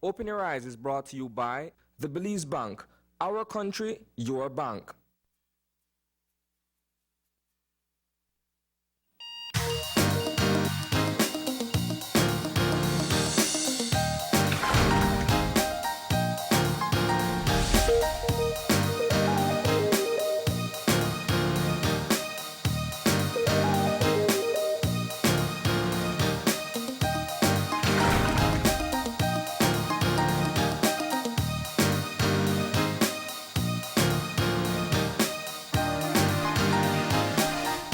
Open Your Eyes is brought to you by the Belize Bank. Our country, your bank.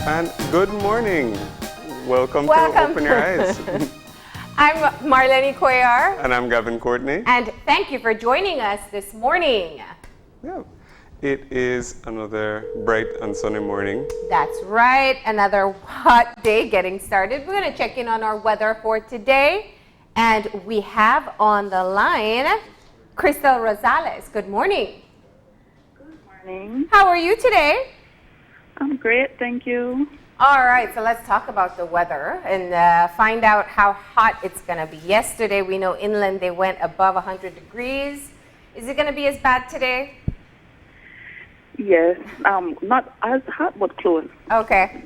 And good morning. Welcome to Open Your Eyes. I'm Marlene Cuellar. And I'm Gavin Courtney. And thank you for joining us this morning. Yeah, it is another bright and sunny morning. That's right, another hot day getting started. We're going to check in on our weather for today. And we have on the line Crystal Rosales. Good morning. Good morning. How are you today? I'm great, thank you. All right, so let's talk about the weather and find out how hot it's going to be. Yesterday, we know inland they went above 100 degrees. Is it going to be as bad today? Yes, not as hot, but close. Okay.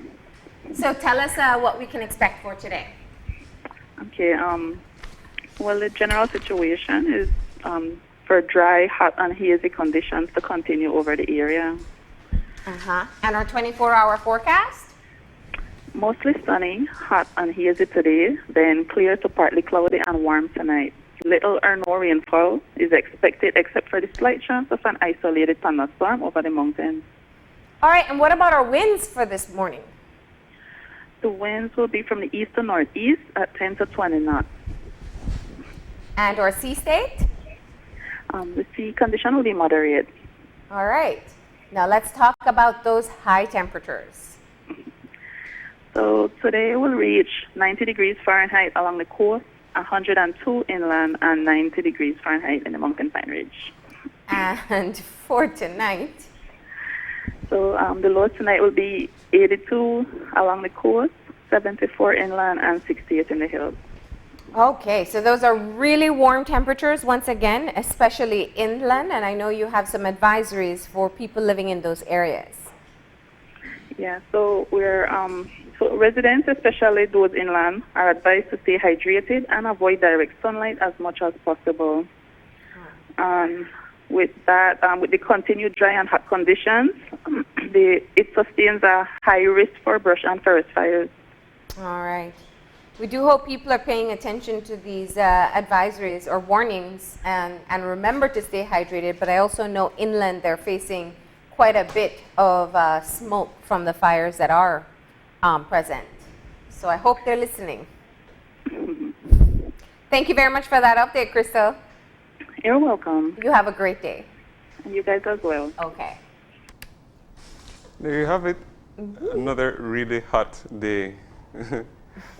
So tell us what we can expect for today. Okay, well, the general situation is for dry, hot, and hazy conditions to continue over the area. And our 24-hour forecast? Mostly sunny, hot, and hazy today, then clear to partly cloudy and warm tonight. Little or no rainfall is expected except for the slight chance of an isolated thunderstorm over the mountains. All right, and what about our winds for this morning? The winds will be from the east to northeast at 10 to 20 knots. And our sea state? The sea condition will be moderate. All right. Now let's talk about those high temperatures. So today we'll reach 90 degrees Fahrenheit along the coast, 102 inland, and 90 degrees Fahrenheit in the mountain pine ridge. And for tonight? So the low tonight will be 82 along the coast, 74 inland, and 68 in the hills. Okay, so those are really warm temperatures once again, especially inland, and I know you have some advisories for people living in those areas. Yeah, so we're so residents, especially those inland, are advised to stay hydrated and avoid direct sunlight as much as possible. With that, with the continued dry and hot conditions, it sustains a high risk for brush and forest fires. All right. We do hope people are paying attention to these advisories or warnings and remember to stay hydrated, but I also know inland they're facing quite a bit of smoke from the fires that are present. So I hope they're listening. Thank you very much for that update, Crystal. You're welcome. You have a great day. And you guys as well. Okay. There you have it. Another really hot day.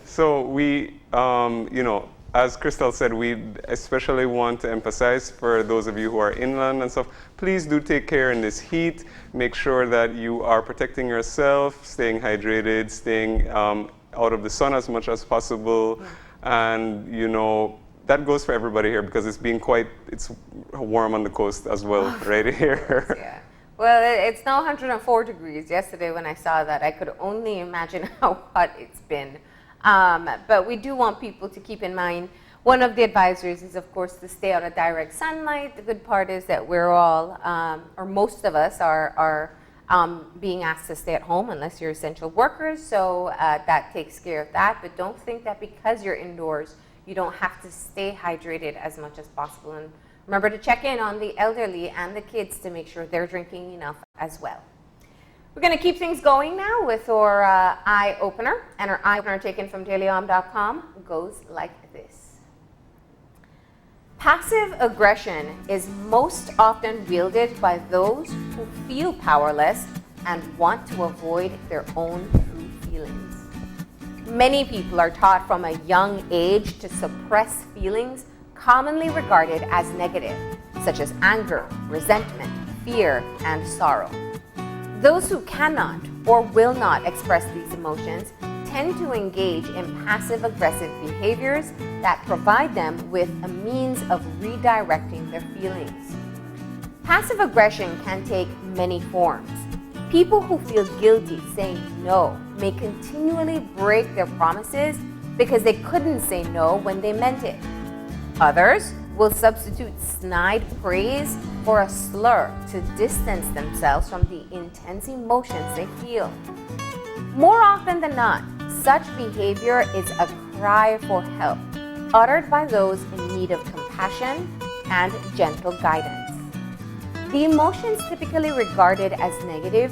So we, as Crystal said, we especially want to emphasize for those of you who are inland and stuff, please do take care in this heat. Make sure that you are protecting yourself, staying hydrated, staying out of the sun as much as possible. And, that goes for everybody here because it's warm on the coast as well, right here. Yeah. Well, it's now 104 degrees. Yesterday when I saw that, I could only imagine how hot it's been. But we do want people to keep in mind, one of the advisories is, of course, to stay out of direct sunlight. The good part is that we're all, or most of us, are being asked to stay at home unless you're essential workers. So that takes care of that. But don't think that because you're indoors, you don't have to stay hydrated as much as possible. And remember to check in on the elderly and the kids to make sure they're drinking enough as well. We're going to keep things going now with our eye opener, and our eye opener taken from dailyom.com goes like this. Passive aggression is most often wielded by those who feel powerless and want to avoid their own true feelings. Many people are taught from a young age to suppress feelings commonly regarded as negative, such as anger, resentment, fear, and sorrow. Those who cannot or will not express these emotions tend to engage in passive-aggressive behaviors that provide them with a means of redirecting their feelings. Passive aggression can take many forms. People who feel guilty saying no may continually break their promises because they couldn't say no when they meant it. Others will substitute snide praise for a slur to distance themselves from the intense emotions they feel. More often than not, such behavior is a cry for help, uttered by those in need of compassion and gentle guidance. The emotions typically regarded as negative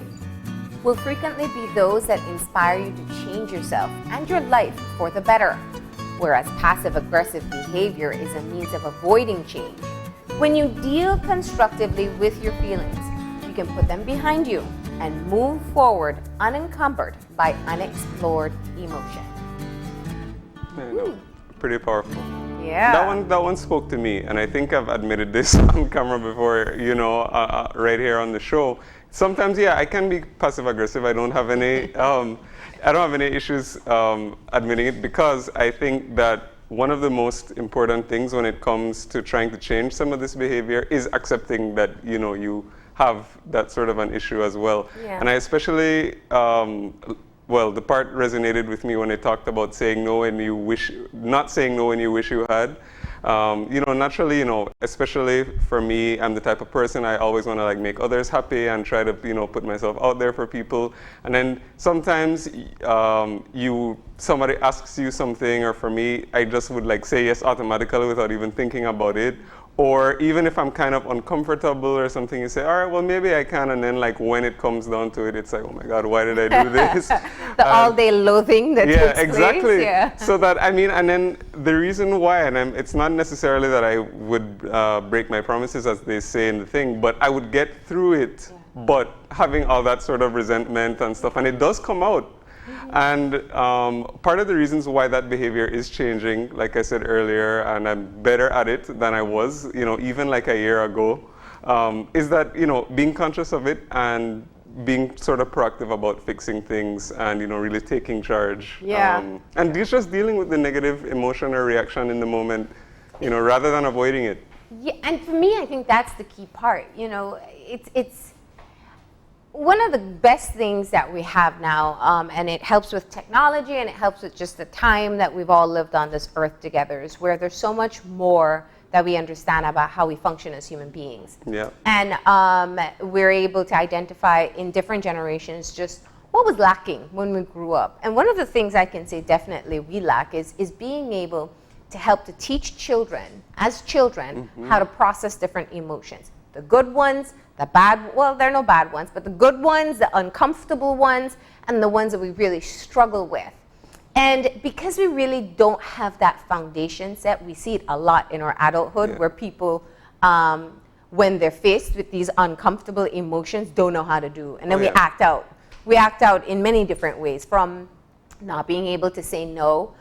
will frequently be those that inspire you to change yourself and your life for the better, whereas passive-aggressive behavior is a means of avoiding change. When you deal constructively with your feelings, you can put them behind you and move forward unencumbered by unexplored emotion. I know. Pretty powerful. Yeah. That one spoke to me, and I think I've admitted this on camera before, right here on the show. Sometimes, yeah, I can be passive aggressive. I don't have any, issues admitting it, because I think that one of the most important things when it comes to trying to change some of this behavior is accepting that, you have that sort of an issue as well. Yeah. And I especially, the part resonated with me when it talked about saying no when you wish, not saying no when you wish you had. Naturally, especially for me, I'm the type of person I always want to make others happy and try to, put myself out there for people. And then sometimes somebody asks you something, or for me, I just would say yes automatically without even thinking about it. Or even if I'm kind of uncomfortable or something, you say, all right, well, maybe I can. And then when it comes down to it, it's like, oh my God, why did I do this? The all-day loathing that takes exactly. place. Yeah, So that, and then the reason why, and it's not necessarily that I would break my promises, as they say in the thing, but I would get through it, but having all that sort of resentment and stuff, and it does come out. And part of the reasons why that behavior is changing, like I said earlier, and I'm better at it than I was, even a year ago, is that, being conscious of it and being sort of proactive about fixing things and, really taking charge. Yeah. And just dealing with the negative emotion or reaction in the moment, rather than avoiding it. Yeah, and for me, I think that's the key part. It's one of the best things that we have now, and it helps with technology and it helps with just the time that we've all lived on this earth together, is where there's so much more that we understand about how we function as human beings. Yeah. And we're able to identify in different generations just what was lacking when we grew up. And one of the things I can say definitely we lack is being able to help to teach children, as children, how to process different emotions. The good ones, the bad, well, there are no bad ones, but the good ones, the uncomfortable ones, and the ones that we really struggle with. And because we really don't have that foundation set, we see it a lot in our adulthood, where people, when they're faced with these uncomfortable emotions, don't know how to do. And then we act out. We act out in many different ways, from not being able to say no,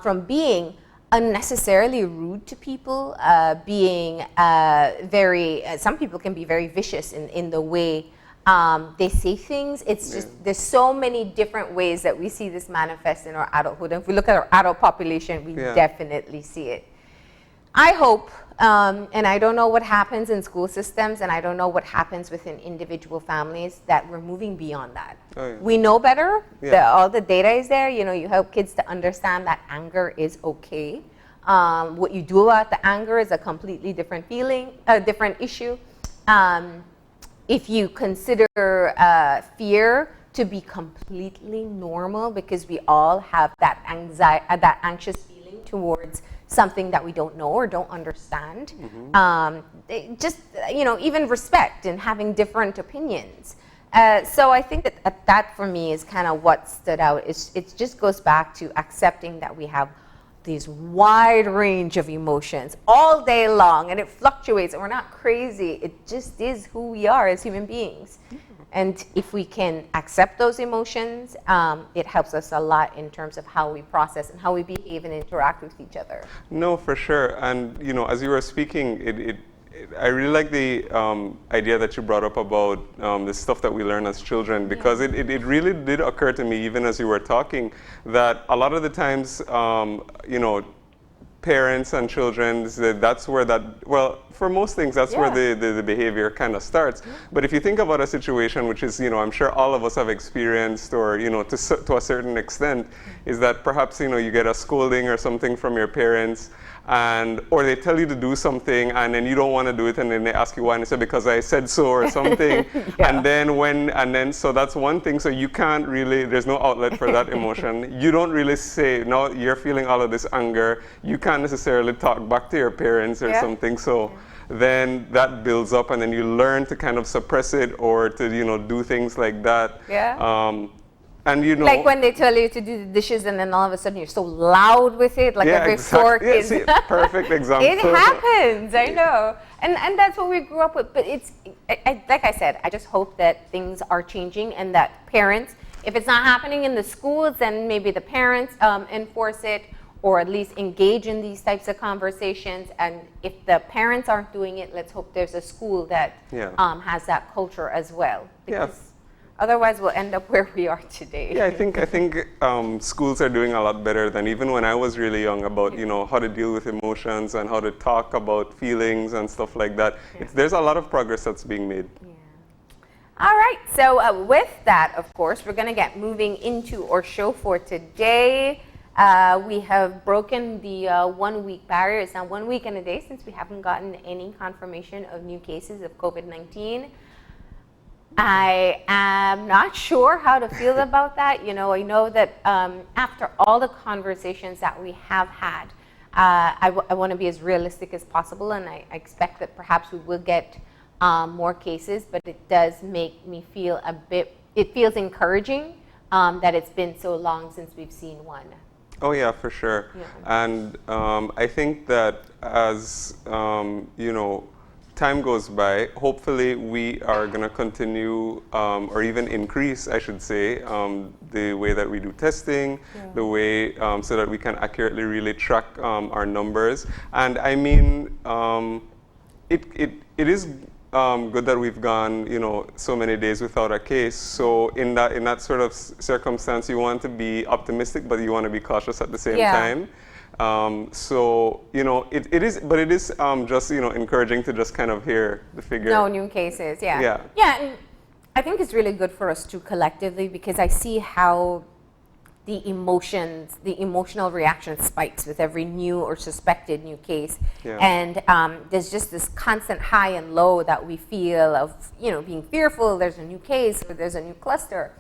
from being unnecessarily rude to people, being some people can be very vicious in the way they say things. It's just, there's so many different ways that we see this manifest in our adulthood. And if we look at our adult population, we definitely see it. I hope, and I don't know what happens in school systems, and I don't know what happens within individual families, that we're moving beyond that. We know better. All the data is there. You help kids to understand that anger is okay. What you do about the anger is a completely different feeling, a different issue. If you consider fear to be completely normal, because we all have that that anxious feeling towards something that we don't know or don't understand. Even respect and having different opinions. So I think that for me is kind of what stood out. It just goes back to accepting that we have these wide range of emotions all day long, and it fluctuates, and we're not crazy. It just is who we are as human beings. And if we can accept those emotions, it helps us a lot in terms of how we process and how we behave and interact with each other. No, for sure. And as you were speaking, I really like the idea that you brought up about the stuff that we learn as children, because it really did occur to me, even as you were talking, that a lot of the times, parents and children, that's where for most things, that's where the behavior kind of starts. But if you think about a situation, which is, I'm sure all of us have experienced, or, to a certain extent, is that perhaps, you get a scolding or something from your parents, or they tell you to do something and then you don't want to do it, and then they ask you why, and you say, because I said so, or something. So that's one thing. So you can't really, there's no outlet for that emotion. You don't really say, no, you're feeling all of this anger. You can't necessarily talk back to your parents or something. So then that builds up, and then you learn to kind of suppress it, or to, do things like that. And like when they tell you to do the dishes, and then all of a sudden you're so loud with it, like every fork is. Perfect example. It happens, I know, and that's what we grew up with. But it's like I said, I just hope that things are changing, and that parents, if it's not happening in the schools, then maybe the parents enforce it, or at least engage in these types of conversations. And if the parents aren't doing it, let's hope there's a school that has that culture as well. Because otherwise, we'll end up where we are today. Yeah, I think schools are doing a lot better than even when I was really young about, how to deal with emotions and how to talk about feelings and stuff like that. There's a lot of progress that's being made. All right, so with that, of course, we're going to get moving into our show for today. We have broken the 1 week barrier. It's now 1 week and a day since we haven't gotten any confirmation of new cases of COVID-19. I am not sure how to feel about that. I know that after all the conversations that we have had, I want to be as realistic as possible, and I expect that perhaps we will get more cases, but it does make me feel it feels encouraging that it's been so long since we've seen one. Oh yeah, for sure. And I think that as, time goes by, hopefully we are going to continue or even increase, I should say, the way that we do testing, the way so that we can accurately really track our numbers. And I mean, it is good that we've gone, so many days without a case. So in that sort of circumstance, you want to be optimistic, but you want to be cautious at the same time. It is just, encouraging to just kind of hear the figure. No new cases, Yeah, and I think it's really good for us too collectively, because I see how the emotional reaction spikes with every new or suspected new case. And there's just this constant high and low that we feel of, being fearful, there's a new case, or there's a new cluster.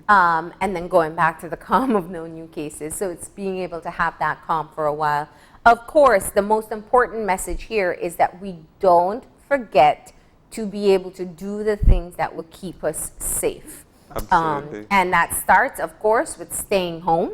And then going back to the calm of no new cases. So it's being able to have that calm for a while. Of course, the most important message here is that we don't forget to be able to do the things that will keep us safe. Absolutely. And that starts, of course, with staying home.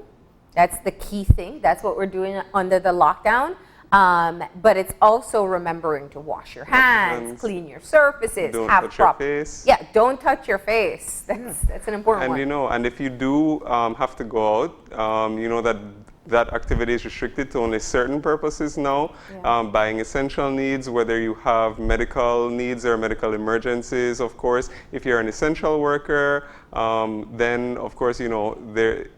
That's the key thing. That's what we're doing under the lockdown. But it's also remembering to wash your hands, clean your surfaces, don't touch your face. Yeah, don't touch your face. That's an important one. And if you do have to go out, that activity is restricted to only certain purposes now. Buying essential needs, whether you have medical needs or medical emergencies, of course. If you're an essential worker, then of course,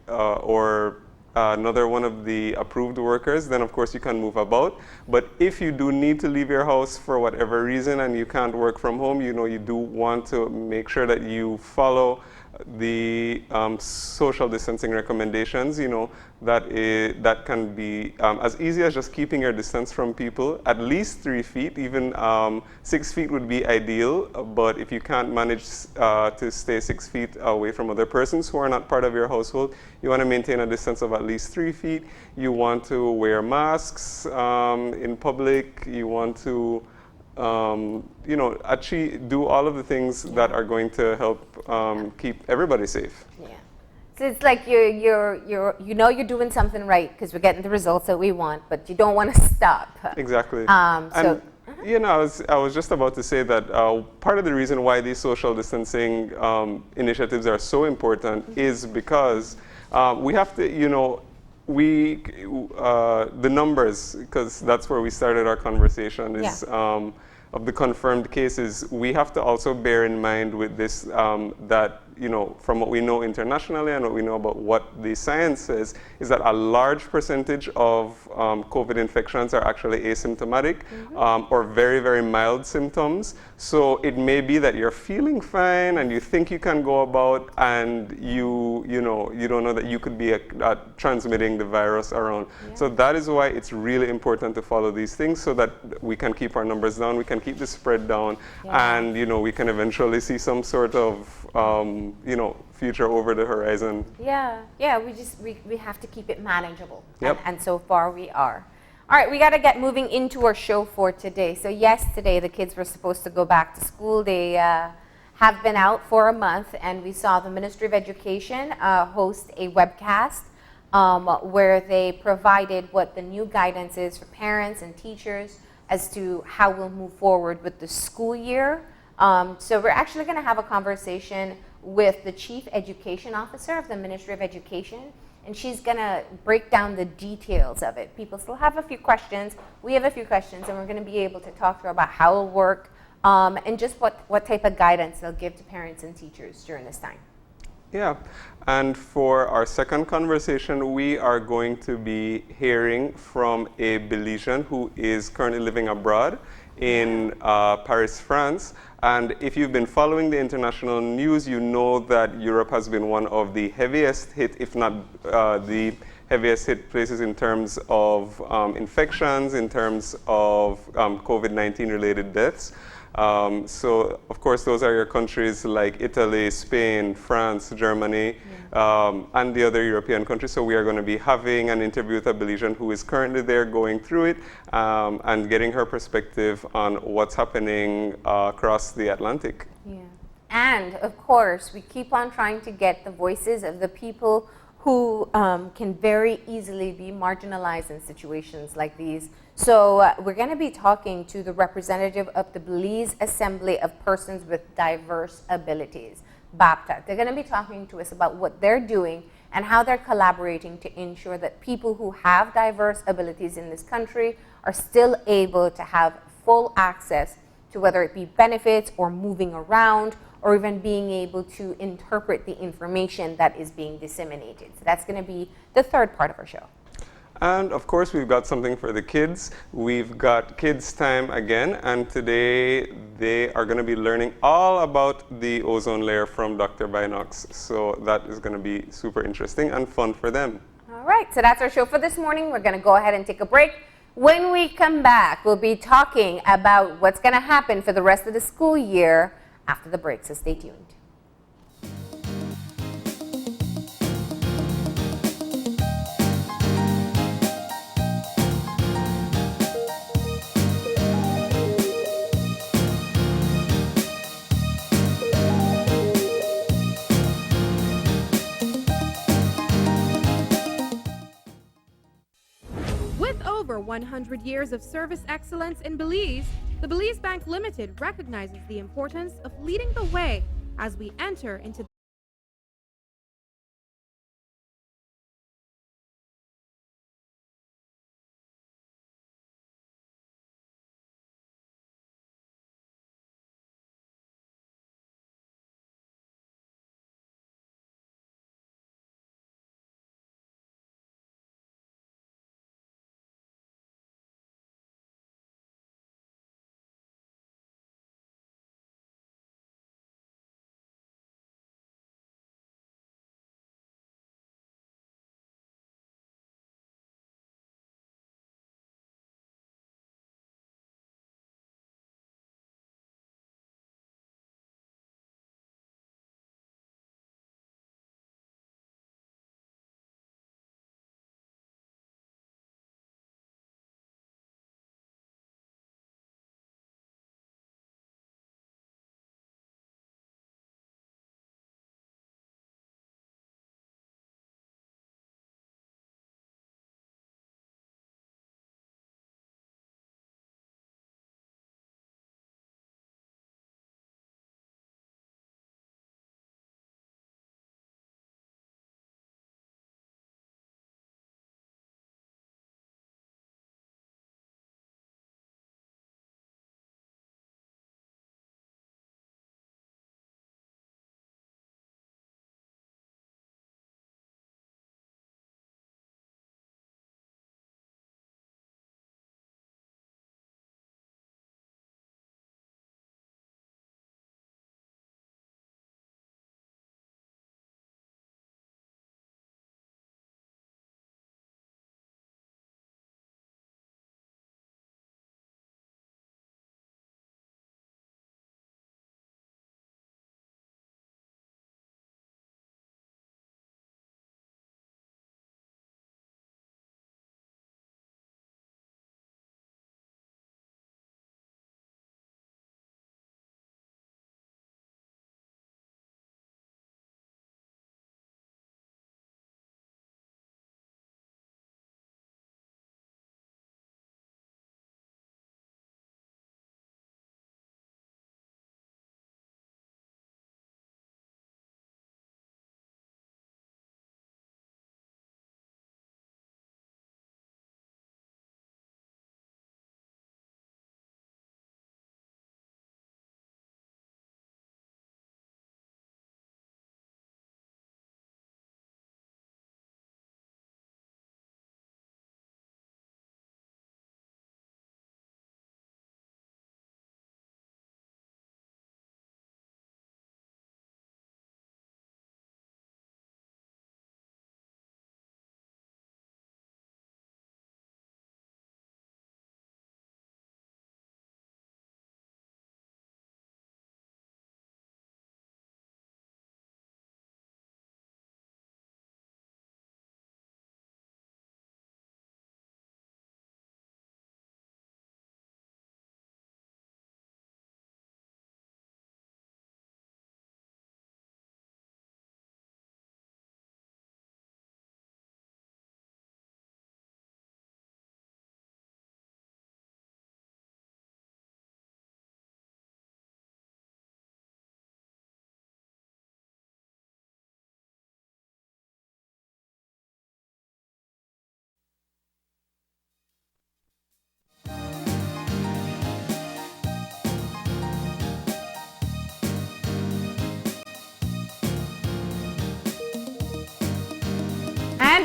or another one of the approved workers, then of course you can move about. But if you do need to leave your house for whatever reason and you can't work from home, you do want to make sure that you follow the social distancing recommendations, that can be as easy as just keeping your distance from people, at least 3 feet, even 6 feet would be ideal. But if you can't manage to stay 6 feet away from other persons who are not part of your household, you want to maintain a distance of at least 3 feet. You want to wear masks in public. You want to actually do all of the things that are going to help keep everybody safe. So it's like you're doing something right because we're getting the results that we want, but you don't want to stop. Exactly. I was just about to say that part of the reason why these social distancing initiatives are so important is because we have to, the numbers, because that's where we started our conversation, is of the confirmed cases. We have to also bear in mind with this that you know, from what we know internationally and what we know about what the science says, is that a large percentage of COVID infections are actually asymptomatic or very, very mild symptoms. So it may be that you're feeling fine and you think you can go about, and you don't know that you could be transmitting the virus around. Yeah. So that is why it's really important to follow these things so that we can keep our numbers down, we can keep the spread down, and we can eventually see some sort of future over the horizon. Yeah, we have to keep it manageable. Yep. And so far we are. All right, we got to get moving into our show for today. So yesterday the kids were supposed to go back to school. They have been out for a month, and we saw the Ministry of Education host a webcast where they provided what the new guidance is for parents and teachers as to how we'll move forward with the school year. So we're actually going to have a conversation with the Chief Education Officer of the Ministry of Education, and she's going to break down the details of it. People still have a few questions. We have a few questions, and we're going to be able to talk to her about how it'll work and just what type of guidance they'll give to parents and teachers during this time. Yeah, and for our second conversation, we are going to be hearing from a Belizean who is currently living abroad in Paris, France. And if you've been following the international news, you know that Europe has been one of the heaviest hit, if not the heaviest hit places in terms of infections, in terms of COVID-19 related deaths. So, of course, those are your countries like Italy, Spain, France, Germany, and the other European countries. So we are going to be having an interview with a Belizean who is currently there going through it and getting her perspective on what's happening across the Atlantic. Yeah. And, of course, we keep on trying to get the voices of the people who can very easily be marginalized in situations like these. So we're going to be talking to the representative of the Belize Assembly of Persons with Diverse Abilities, BAPTA. They're going to be talking to us about what they're doing and how they're collaborating to ensure that people who have diverse abilities in this country are still able to have full access to whether it be benefits or moving around or even being able to interpret the information that is being disseminated. So that's going to be the third part of our show. And of course, we've got something for the kids. We've got Kids Time again, and today they are going to be learning all about the ozone layer from Dr. Binox. So that is going to be super interesting and fun for them. All right, so that's our show for this morning. We're going to go ahead and take a break. When we come back, we'll be talking about what's going to happen for the rest of the school year after the break, so stay tuned. With over 100 years of service excellence in Belize, the Belize Bank Limited recognizes the importance of leading the way as we enter into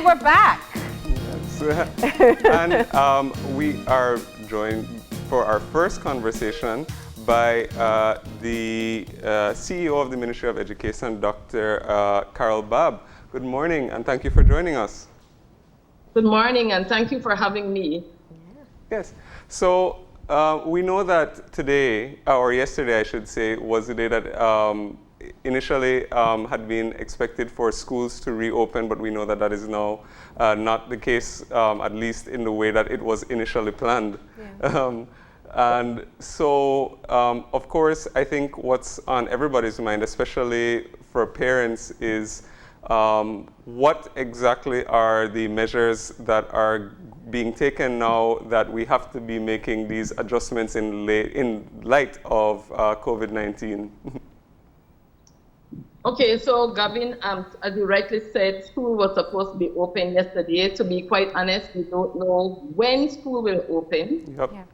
And we're back. And we are joined for our first conversation by the CEO of the Ministry of Education, Dr. Carol Babb. Good morning, and thank you for joining us. Good morning, and thank you for having me. Yes. So we know that today, or yesterday, I should say, was the day that initially had been expected for schools to reopen, but we know that that is now not the case, at least in the way that it was initially planned. Yeah. And so, of course, I think what's on everybody's mind, especially for parents, is what exactly are the measures that are being taken now that we have to be making these adjustments in light of COVID-19? Okay, so Gavin, as you rightly said, school was supposed to be open yesterday. To be quite honest, we don't know when school will open. Yep. Yeah.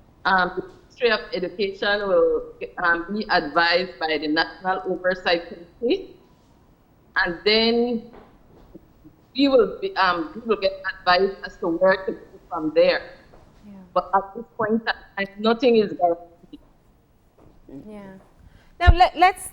The Ministry of Education will be advised by the National Oversight Committee, and then we will get advice as to where to go from there. Yeah. But at this point, nothing is guaranteed. Yeah. Now let's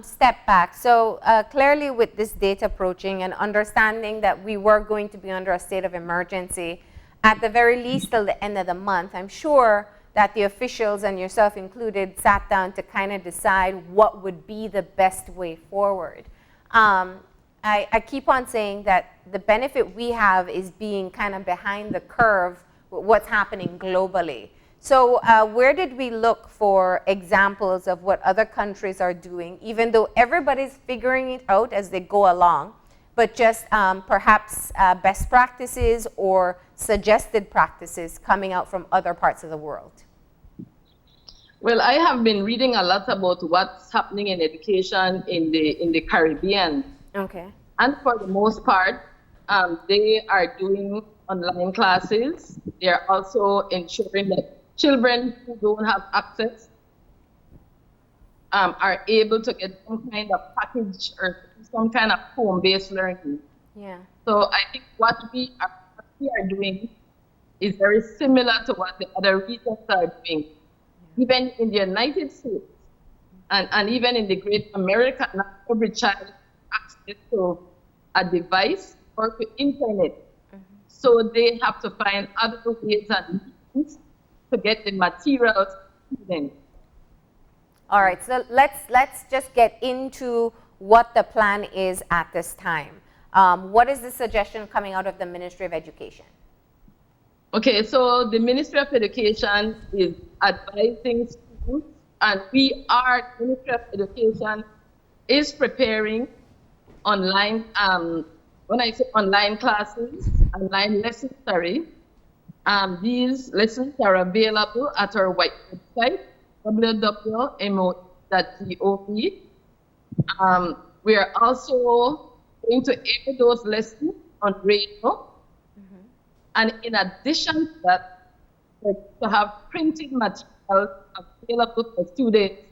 step back. So clearly, with this date approaching and understanding that we were going to be under a state of emergency, at the very least till the end of the month, I'm sure that the officials and yourself included sat down to kind of decide what would be the best way forward. I keep on saying that the benefit we have is being kind of behind the curve with what's happening globally. So where did we look for examples of what other countries are doing, even though everybody's figuring it out as they go along, but just perhaps best practices or suggested practices coming out from other parts of the world? Well, I have been reading a lot about what's happening in education in the Caribbean. Okay. And for the most part, they are doing online classes. They are also ensuring that children who don't have access are able to get some kind of package or some kind of home-based learning. Yeah. So I think what we are doing is very similar to what the other regions are doing. Even in the United States and even in the Great America, not every child has access to a device or to internet. So they have to find other ways and means to get the materials to them. All right, so let's just get into what the plan is at this time. What is the suggestion coming out of the Ministry of Education? Okay, so the Ministry of Education is advising schools, and the Ministry of Education is preparing online, when I say online classes, online lessons, these lessons are available at our website, www.mo.gov. We are also going to air those lessons on radio. And in addition to that, to have printed materials available for students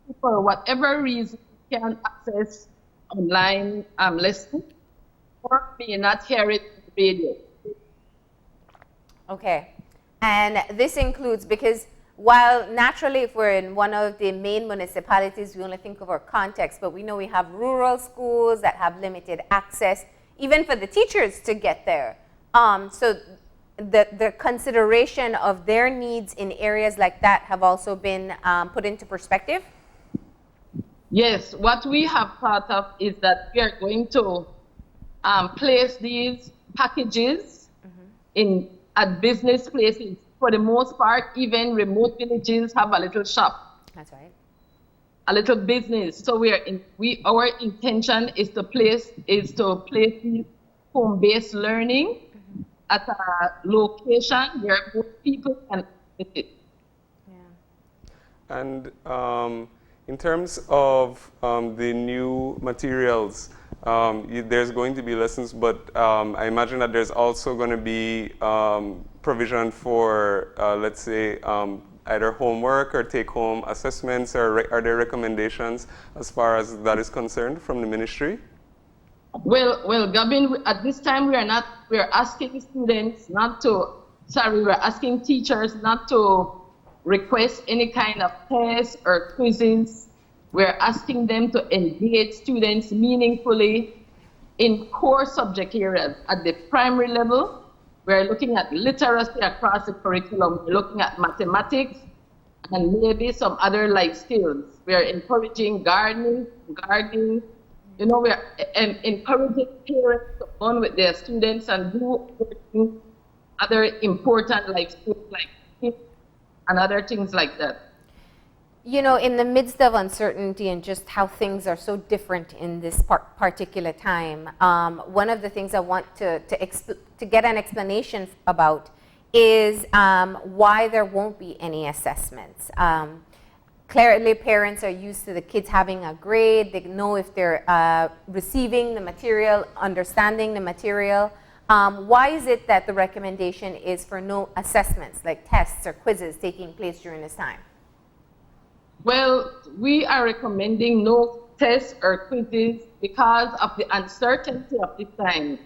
who, for whatever reason, can access online lessons or may not hear it on the radio. Okay, and this includes, because while naturally if we're in one of the main municipalities, we only think of our context, but we know we have rural schools that have limited access, even for the teachers to get there. So the consideration of their needs in areas like that have also been put into perspective? Yes, what we have thought of is that we are going to place these packages at business places. For the most part, even remote villages have a little shop. That's right. A little business. So our intention is to place these home-based learning at a location where most people can visit. Yeah. And in terms of the new materials, there's going to be lessons, but I imagine that there's also going to be provision for, let's say, either homework or take-home assessments, or are there recommendations as far as that is concerned from the ministry? Well, Gavin, at this time we're asking students not to, we're asking teachers not to request any kind of tests or quizzes. We're asking them to engage students meaningfully in core subject areas. At the primary level, we're looking at literacy across the curriculum. We're looking at mathematics and maybe some other life skills. We're encouraging gardening. You know, we're encouraging parents to bond with their students and do other important life skills like cooking and other things like that. You know, in the midst of uncertainty and just how things are so different in this particular time, one of the things I want to get an explanation about is why there won't be any assessments. Clearly, parents are used to the kids having a grade. They know if they're receiving the material, understanding the material. Why is it that the recommendation is for no assessments, like tests or quizzes, taking place during this time? Well, we are recommending no tests or quizzes because of the uncertainty of this time.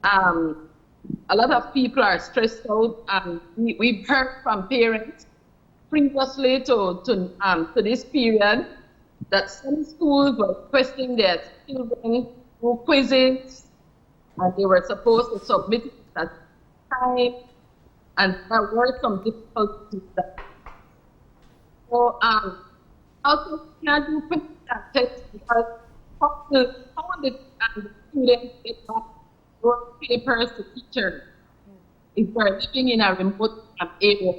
A lot of people are stressed out. We've heard from parents previously to this period that some schools were requesting their children do quizzes, and they were supposed to submit it at time, and there were some difficulties with that. So also can't do quizzes and tests because how the students get back those papers to teachers if they're living in a remote area.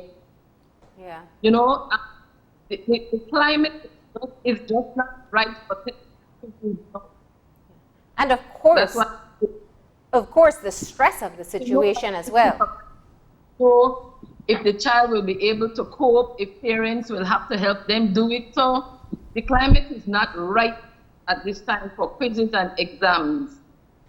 Yeah. You know, the climate is just not right for tests. And of course, the stress of the situation as well. So if the child will be able to cope, if parents will have to help them do it. So the climate is not right at this time for quizzes and exams.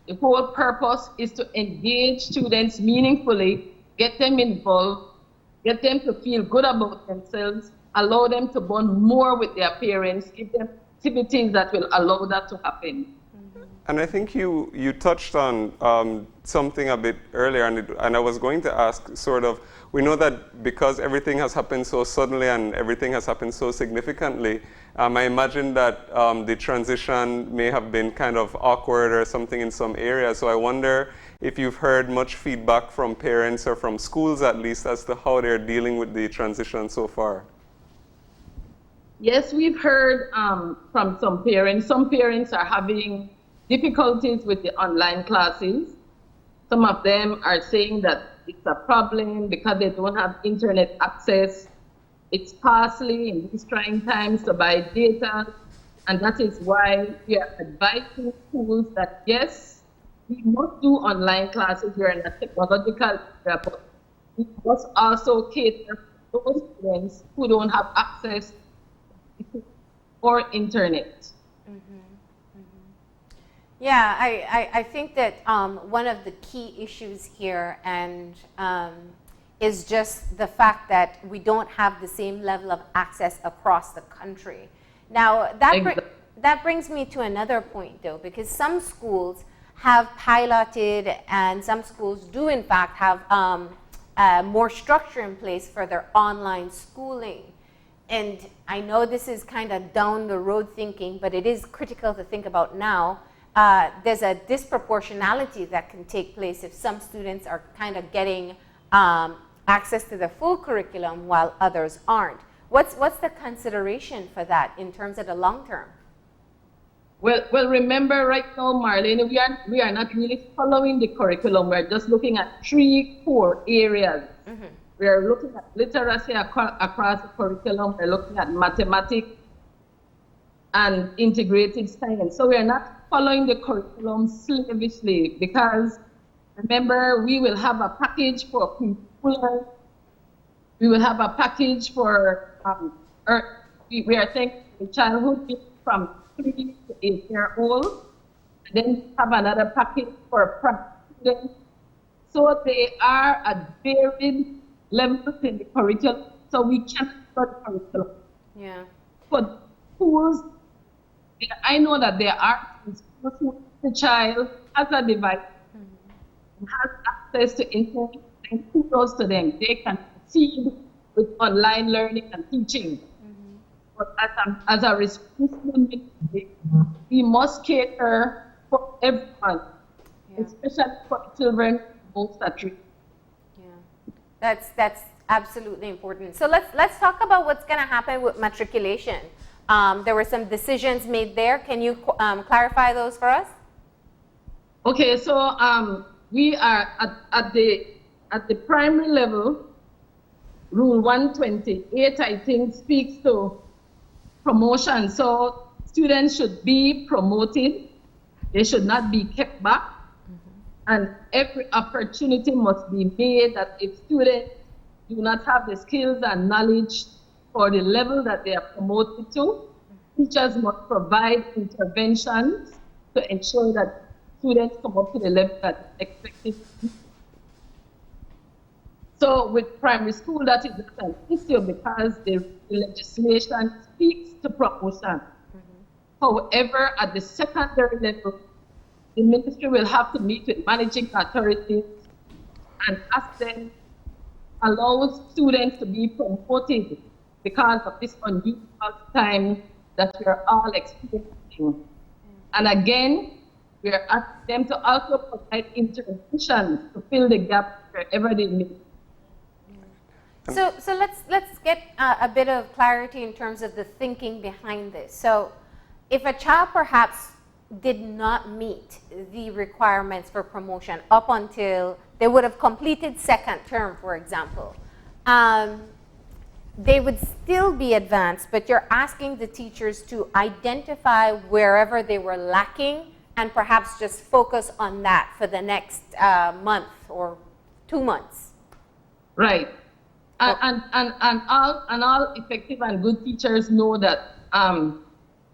The whole purpose is to engage students meaningfully, get them involved, get them to feel good about themselves, allow them to bond more with their parents, give them activities that will allow that to happen. And I think you touched on something a bit earlier, and I was going to ask sort of, we know that because everything has happened so suddenly and everything has happened so significantly, I imagine that the transition may have been kind of awkward or something in some areas. So I wonder if you've heard much feedback from parents or from schools at least as to how they're dealing with the transition so far. Yes, we've heard from some parents. Some parents are having difficulties with the online classes. Some of them are saying that it's a problem because they don't have internet access. It's costly in these trying times to buy data, and that is why we are advising schools that yes, we must do online classes. We are in a technological era, but we must also cater for those students who don't have access or internet. Yeah, I think that one of the key issues here is just the fact that we don't have the same level of access across the country. Now, that brings me to another point, though, because some schools have piloted and some schools do, in fact, have more structure in place for their online schooling. And I know this is kind of down the road thinking, but it is critical to think about now. There's a disproportionality that can take place if some students are kind of getting access to the full curriculum while others aren't. What's the consideration for that in terms of the long term? Well, remember right now, Marlene, we are not really following the curriculum. We're just looking at 3 core areas. Mm-hmm. We are looking at literacy across the curriculum. We're looking at mathematics and integrated science. So we are not following the curriculum slavishly because, remember, we will have a package for preschoolers. We will have a package for, we are taking the childhood from 3 to 8 years old. And then have another package for primary students. So they are at varied levels in the curriculum. So we can't follow the curriculum. Yeah. For schools, I know that there are schools who the child has a device, has access to internet, and kudos to them. They can proceed with online learning and teaching. But as a responsible ministry, we must cater for everyone, especially for children most at risk. Yeah, that's absolutely important. So let's talk about what's going to happen with matriculation. There were some decisions made there. Can you clarify those for us? Okay, so we are at the primary level. Rule 128, I think, speaks to promotion. So students should be promoted. They should not be kept back. And every opportunity must be made that if students do not have the skills and knowledge for the level that they are promoted to, teachers must provide interventions to ensure that students come up to the level that is expected. So with primary school, that is an issue because the legislation speaks to promotion. However, at the secondary level, the ministry will have to meet with managing authorities and ask them, allow students to be promoted because of this unusual time that we are all experiencing. And again, we are asking them to also provide interventions to fill the gap wherever they need. So let's get a bit of clarity in terms of the thinking behind this. So if a child perhaps did not meet the requirements for promotion up until they would have completed second term, for example, they would still be advanced, but you're asking the teachers to identify wherever they were lacking and perhaps just focus on that for the next month or 2 months. Right. And all effective and good teachers know that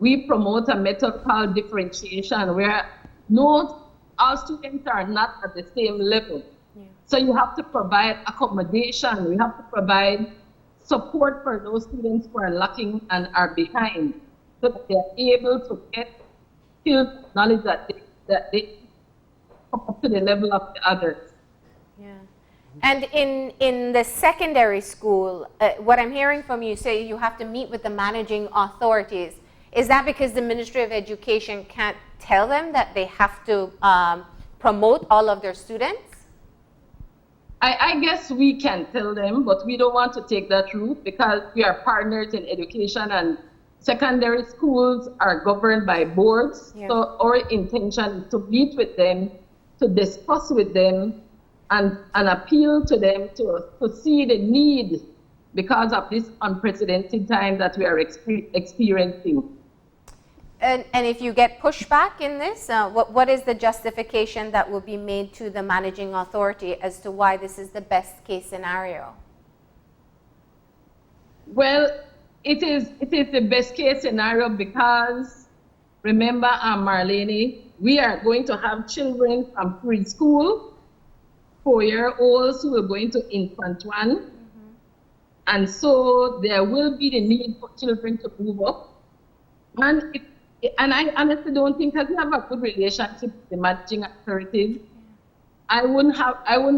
we promote a method called differentiation, where all students are not at the same level. Yeah. So you have to provide accommodation. We have to provide support for those students who are lacking and are behind, so that they are able to get skills, knowledge that they come up to the level of the others. Yeah. And in the secondary school, what I'm hearing from you say you have to meet with the managing authorities. Is that because the Ministry of Education can't tell them that they have to promote all of their students? I guess we can tell them, but we don't want to take that route because we are partners in education and secondary schools are governed by boards. Yeah. So our intention is to meet with them, to discuss with them, and appeal to them to see the need because of this unprecedented time that we are experiencing. And if you get pushback in this, what is the justification that will be made to the managing authority as to why this is the best case scenario? Well, it is the best case scenario because, remember, Marlene, we are going to have children from preschool, 4-year-olds who are going to infant one. And so there will be the need for children to move up. And I honestly don't think that we have a good relationship with the managing authorities. I wouldn't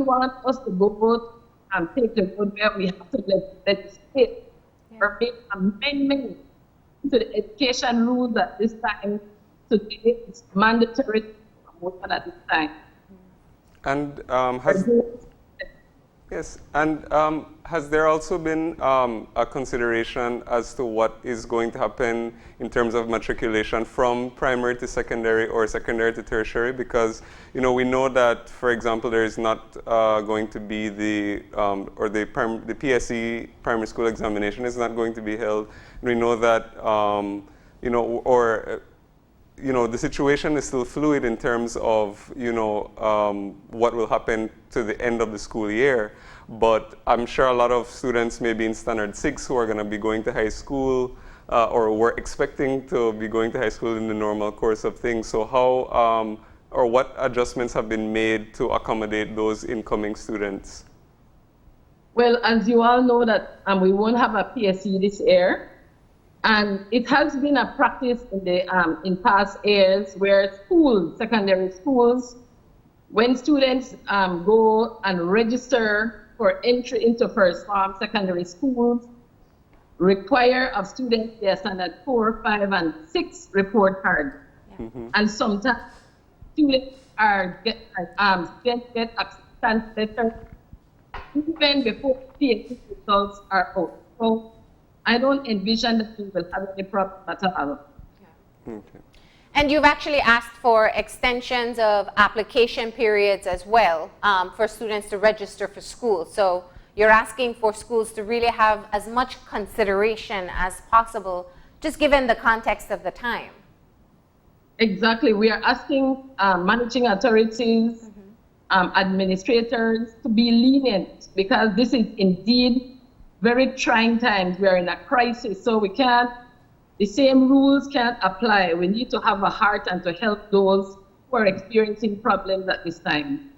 want us to go and take the road where we have to legislate or make amendments to the education rules at this time. Today it's mandatory promotion at this time. And has there also been a consideration as to what is going to happen in terms of matriculation from primary to secondary or secondary to tertiary? Because we know that, for example, there is not going to be the PSE primary school examination is not going to be held. We know that the situation is still fluid in terms of, what will happen to the end of the school year. But I'm sure a lot of students maybe in Standard 6 who are going to be going to high school or were expecting to be going to high school in the normal course of things. So how or what adjustments have been made to accommodate those incoming students? Well, as you all know that we won't have a PSE this year. And it has been a practice in past years where schools, secondary schools, when students go and register for entry into first form secondary schools, require of students their standard 4, 5, and 6 report card. And sometimes students get acceptance letters even before PhD results are out. So I don't envision that we will have any problem at all. Okay. And you've actually asked for extensions of application periods as well for students to register for school. So you're asking for schools to really have as much consideration as possible, just given the context of the time. Exactly. We are asking managing authorities, administrators to be lenient, because this is indeed very trying times. We are in a crisis, so the same rules can't apply. We need to have a heart and to help those who are experiencing problems at this time.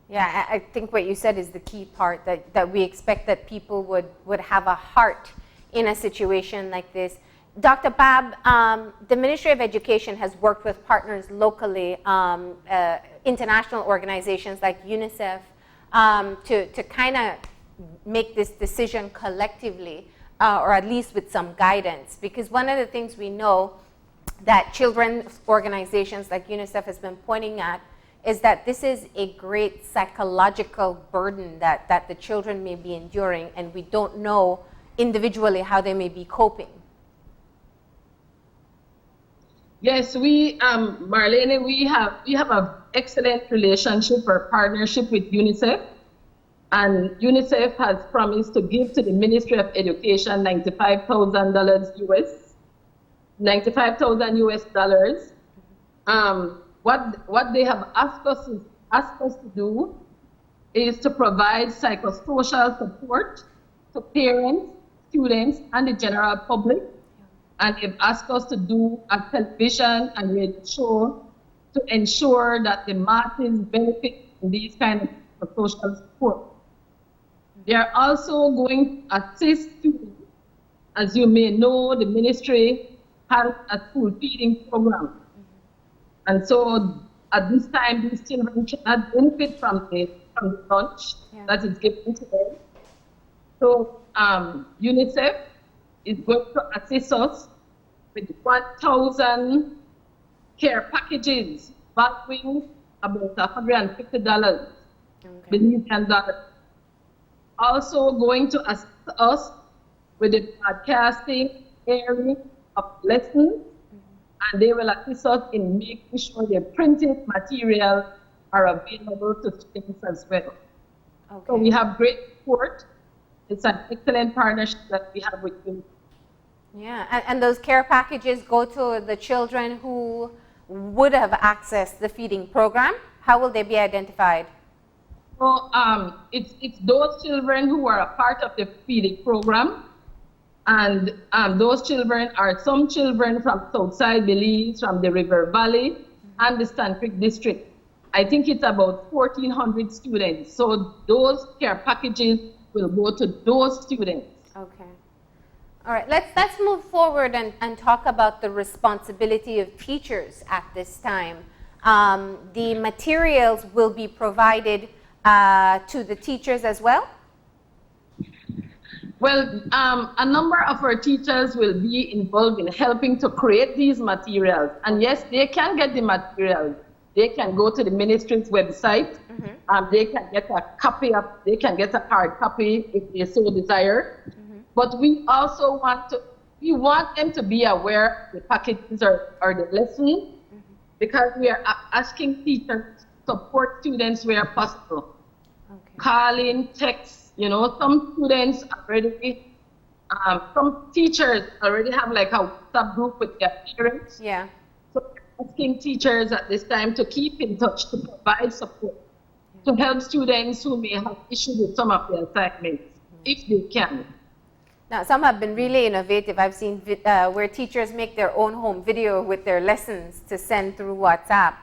Yeah, I think what you said is the key part, that we expect that people would have a heart in a situation like this. Dr. Babb, the Ministry of Education has worked with partners locally, international organizations like UNICEF, to kind of make this decision collectively, or at least with some guidance. Because one of the things we know that children's organizations like UNICEF has been pointing at is that this is a great psychological burden that the children may be enduring, and we don't know individually how they may be coping. Yes, Marlene, we have an excellent relationship or partnership with UNICEF, and UNICEF has promised to give to the Ministry of Education $95,000 US, $95,000 US. What they have asked us to do is to provide psychosocial support to parents, students, and the general public. And they've asked us to do a television and radio show to ensure that the masses benefit from these kind of social support. They are also going to assist students. As you may know, the ministry has a school feeding program. And so at this time, these children cannot benefit from the lunch that is given to them. So UNICEF is going to assist us with 1,000 care packages valuing about $150 Belizean dollars. Also going to assist us with the broadcasting, airing of lessons, and they will assist us in making sure the printed materials are available to students as well. Okay. So we have great support. It's an excellent partnership that we have with you. Yeah, and those care packages go to the children who would have accessed the feeding program. How will they be identified? So it's those children who are a part of the feeding program, and those children are some children from Southside Belize, from the River Valley, and the Sand Creek district. I think it's about 1,400 students. So those care packages will go to those students. Okay. All right, let's move forward and talk about the responsibility of teachers at this time. The materials will be provided to the teachers as well? Well, a number of our teachers will be involved in helping to create these materials. And yes, they can get the materials. They can go to the ministry's website. They can get a hard copy if they so desire. But we also want them to be aware of the packages or the lessons, because we are asking teachers to support students where possible. Okay. Calling, text, some students already, some teachers already have like a WhatsApp group with their parents. Yeah. So we're asking teachers at this time to keep in touch, to provide support, to help students who may have issues with some of their assignments, if they can. Now, some have been really innovative. I've seen where teachers make their own home video with their lessons to send through WhatsApp.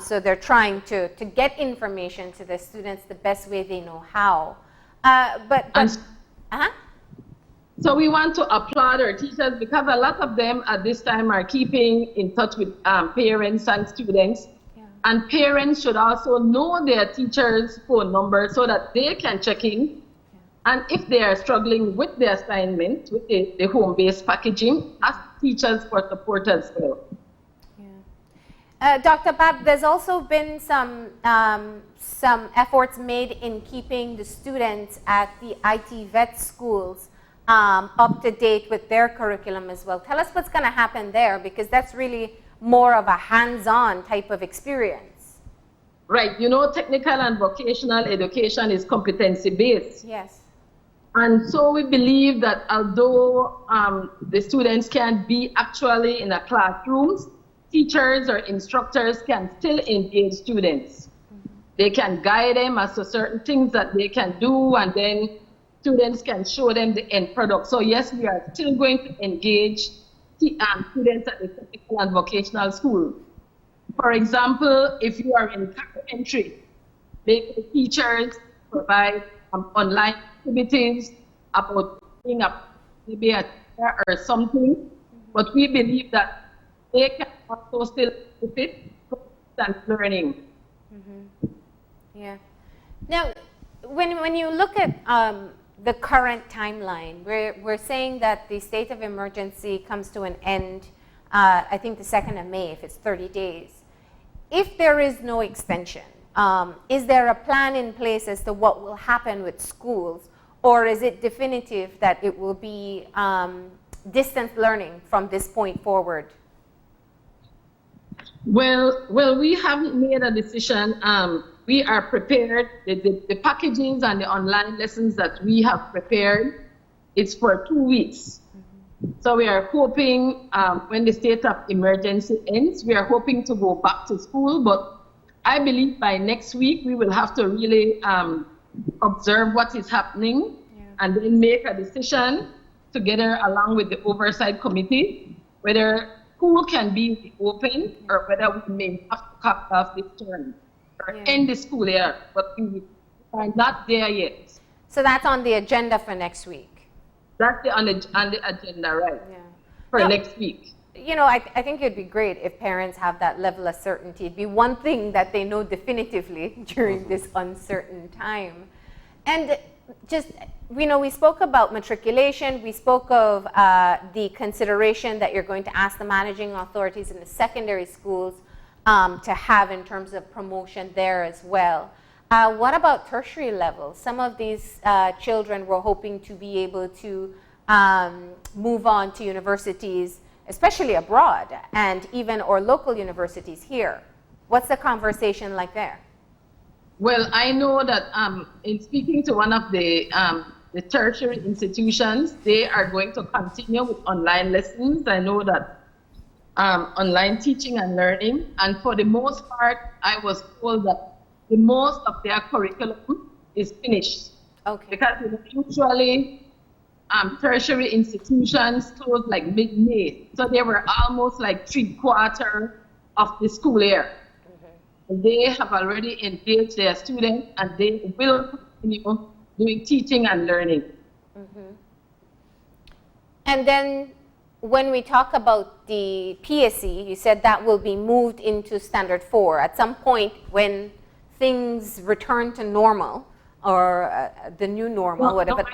So they're trying to get information to the students the best way they know how. So we want to applaud our teachers because a lot of them at this time are keeping in touch with parents and students. Yeah. And parents should also know their teacher's phone number so that they can check in. And if they are struggling with the assignment, with the home-based packaging, ask teachers for support as well. Dr. Bab, there's also been some efforts made in keeping the students at the IT vet schools up to date with their curriculum as well. Tell us what's going to happen there, because that's really more of a hands-on type of experience. Right. You know, technical and vocational education is competency-based. Yes. And so we believe that although the students can't be actually in a classroom, teachers or instructors can still engage students. They can guide them as to certain things that they can do, and then students can show them the end product. So yes, we are still going to engage students at the technical and vocational school. For example, if you are in carpentry, maybe the teachers provide online activities about being maybe a teacher or something, but we believe that they can also still benefit from distance learning. Yeah. Now, when you look at the current timeline, we're saying that the state of emergency comes to an end, I think the 2nd of May, if it's 30 days. If there is no extension, is there a plan in place as to what will happen with schools, or is it definitive that it will be distance learning from this point forward? Well, we haven't made a decision. We are prepared. The packages and the online lessons that we have prepared, it's for 2 weeks. So we are hoping when the state of emergency ends, we are hoping to go back to school. But I believe by next week, we will have to really observe what is happening and then make a decision together along with the oversight committee, whether school can be open or whether we may have to cut off this term or end the school year, but we are not there yet. So that's on the agenda for next week. That's on the agenda, right? Yeah. For next week. You know, I think it'd be great if parents have that level of certainty. It'd be one thing that they know definitively during this uncertain time. And just, you know, we spoke about matriculation. We spoke of the consideration that you're going to ask the managing authorities in the secondary schools to have in terms of promotion there as well. What about tertiary levels? Some of these children were hoping to be able to move on to universities, especially abroad, and even or local universities here. What's the conversation like there? Well, I know that in speaking to one of the tertiary institutions, they are going to continue with online lessons. I know that online teaching and learning, and for the most part, I was told that the most of their curriculum is finished. Okay. Because usually tertiary institutions close like mid-May, so they were almost like 3/4 of the school year. And they have already engaged their students, and they will continue doing teaching and learning. And then when we talk about the PSE, you said that will be moved into Standard 4 at some point when things return to normal, or the new normal, whatever.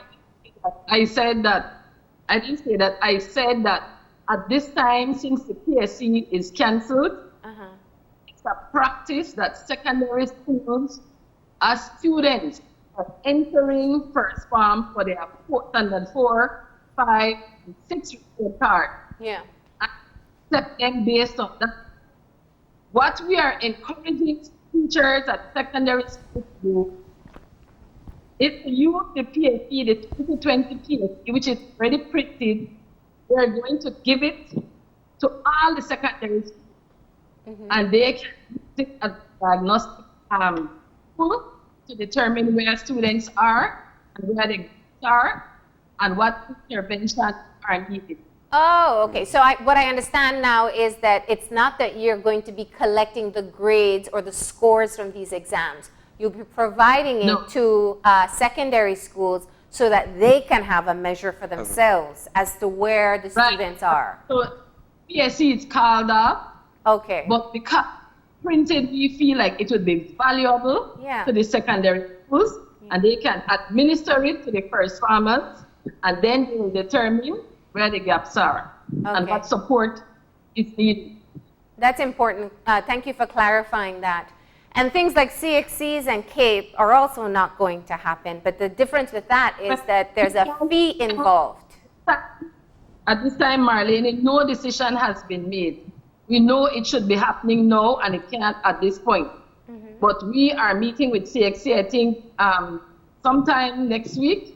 No, I said that. I didn't say that. I said that at this time, since the PSE is cancelled, it's a practice that secondary schools, as students are entering first form for their Standard 4, 5, and 6 report card. Yeah. Accept them based on that. What we are encouraging teachers at secondary schools to do is to use the PSE, the 2020 PSE, which is already printed. We are going to give it to all the secondary schools. And they can use it as a diagnostic tool to determine where students are and where they are and what interventions are needed. Oh, okay. So what I understand now is that it's not that you're going to be collecting the grades or the scores from these exams. You'll be providing it to secondary schools so that they can have a measure for themselves as to where the Right. students are. So PSE is called up, Okay. but because printed, we feel like it would be valuable Yeah. to the secondary schools, and they can administer it to the first farmers, and then they will determine where the gaps are and Okay. what support is needed. That's important. Thank you for clarifying that. And things like CXCs and CAPE are also not going to happen, but the difference with that is that there's a fee involved. At this time, Marlene, no decision has been made. We know it should be happening now, and it can't at this point. But we are meeting with CXC, I think, sometime next week,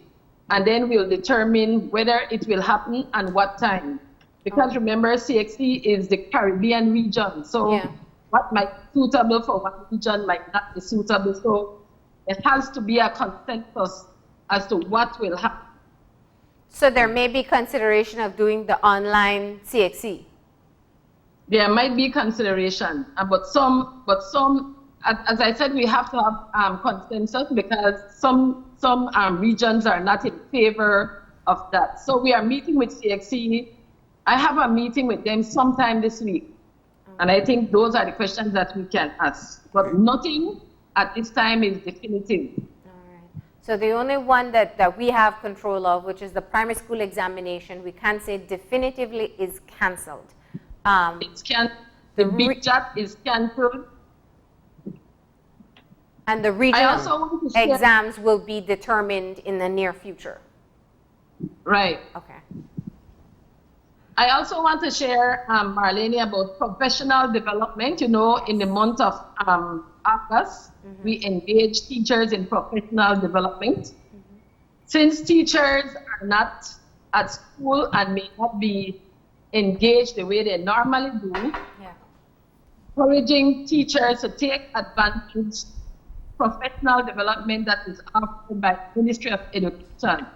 and then we'll determine whether it will happen and what time. Because remember, CXC is the Caribbean region, so Yeah. what might be suitable for one region might not be suitable. So it has to be a consensus as to what will happen. So there may be consideration of doing the online CXC. There might be consideration, but some, as I said, we have to have consensus because some regions are not in favor of that. So we are meeting with CXC. I have a meeting with them sometime this week, and I think those are the questions that we can ask. But nothing at this time is definitive. So the only one that we have control of, which is the primary school examination, we can say definitively is cancelled. It's the big chat is cancelled. And the I regional also want to share, exams will be determined in the near future. right. Okay. I also want to share, Marlene, about professional development. You know, in the month of August, we engage teachers in professional development. Since teachers are not at school and may not be engaged the way they normally do, Yeah. encouraging teachers to take advantage of professional development that is offered by the Ministry of Education.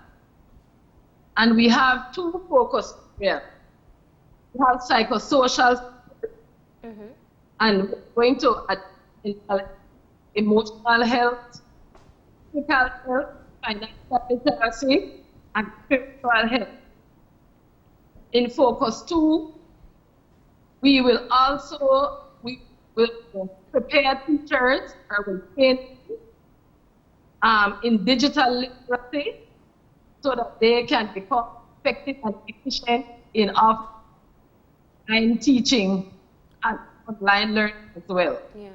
And we have two focus areas. We have psychosocial, and we're going to add emotional health, physical health, financial literacy, and spiritual health. In focus 2, we will prepare teachers or will train in digital literacy so that they can become effective and efficient in offline teaching and online learning as well. Yeah.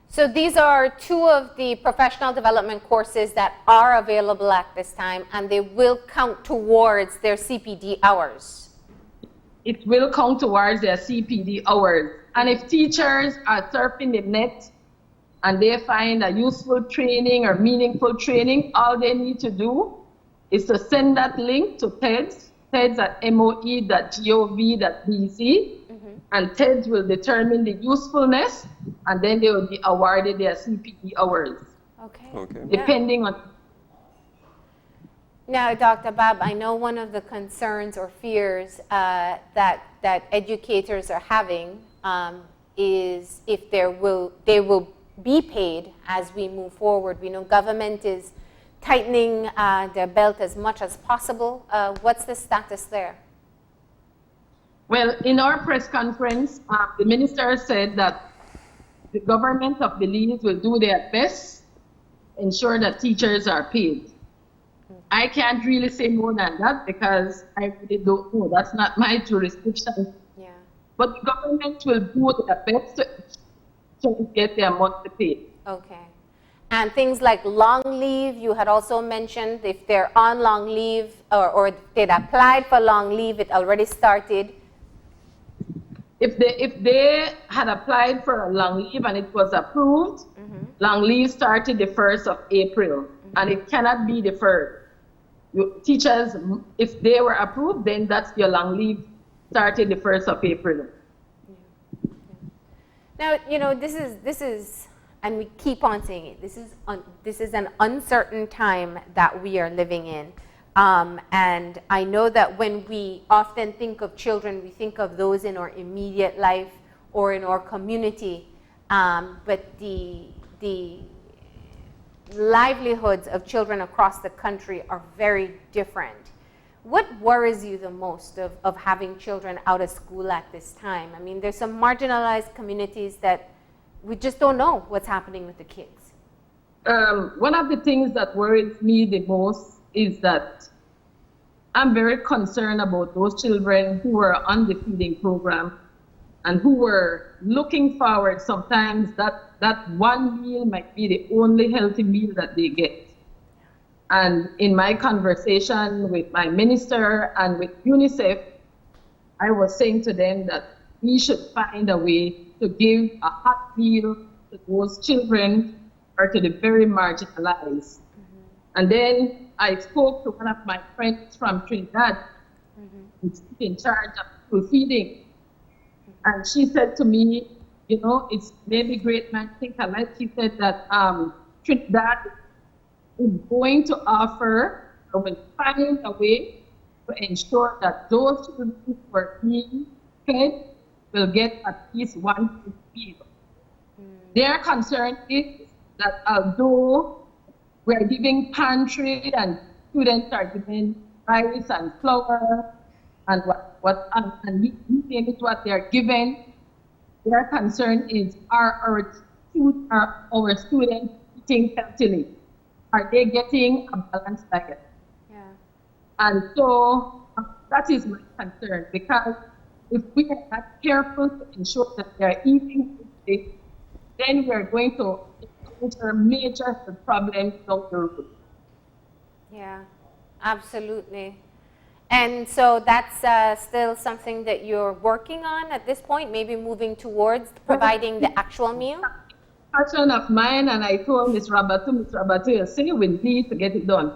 So these are two of the professional development courses that are available at this time, and they will count towards their CPD hours. It will count towards their CPD hours. And if teachers are surfing the net and they find a useful training or meaningful training, all they need to do is to send that link to TEDS, TEDS@moe.gov.bc, and TEDS will determine the usefulness, and then they will be awarded their CPD hours, Okay. Okay. depending on. Now, Dr. Bab, I know one of the concerns or fears that educators are having is if they will be paid as we move forward. We know government is tightening their belt as much as possible. What's the status there? Well, in our press conference, the minister said that the government of Belize will do their best to ensure that teachers are paid. I can't really say more than that because I really don't know. That's not my jurisdiction. Yeah. But the government will do their best to get their monthly pay. Okay. And things like long leave, you had also mentioned if they're on long leave or they'd applied for long leave, it already started. If they had applied for a long leave and it was approved, long leave started the 1st of April, and it cannot be deferred. Teachers, if they were approved, then that's your long leave started the 1st of April. Now, you know, this is, and we keep on saying it, this is an uncertain time that we are living in. And I know that when we often think of children, we think of those in our immediate life or in our community. But the livelihoods of children across the country are very different. What worries you the most of having children out of school at this time? I mean, there's some marginalized communities that we just don't know what's happening with the kids. One of the things that worries me the most is that I'm very concerned about those children who were on the feeding program and who were looking forward sometimes that one meal might be the only healthy meal that they get. And in my conversation with my minister and with UNICEF, I was saying to them that we should find a way to give a hot meal to those children or to the very marginalized. And then I spoke to one of my friends from Trinidad, who's in charge of school feeding. And she said to me, you know, it's maybe great man think alike. She said that Trinidad is going to offer or will find a way to ensure that those children who are being fed will get at least one meal. Their concern is that although we're giving pantry and students are given rice and flour and and we name it what they're given, their concern is are our students eating healthily? Are they getting a balanced diet? Yeah. And so that is my concern, because if we are not careful to ensure that they are eating healthily, then we are going to encounter major problems down the road. Yeah, absolutely. And so that's still something that you're working on at this point, maybe moving towards providing the actual meal? Passion of mine, and I told Ms. Rabatu, you say we need to get it done.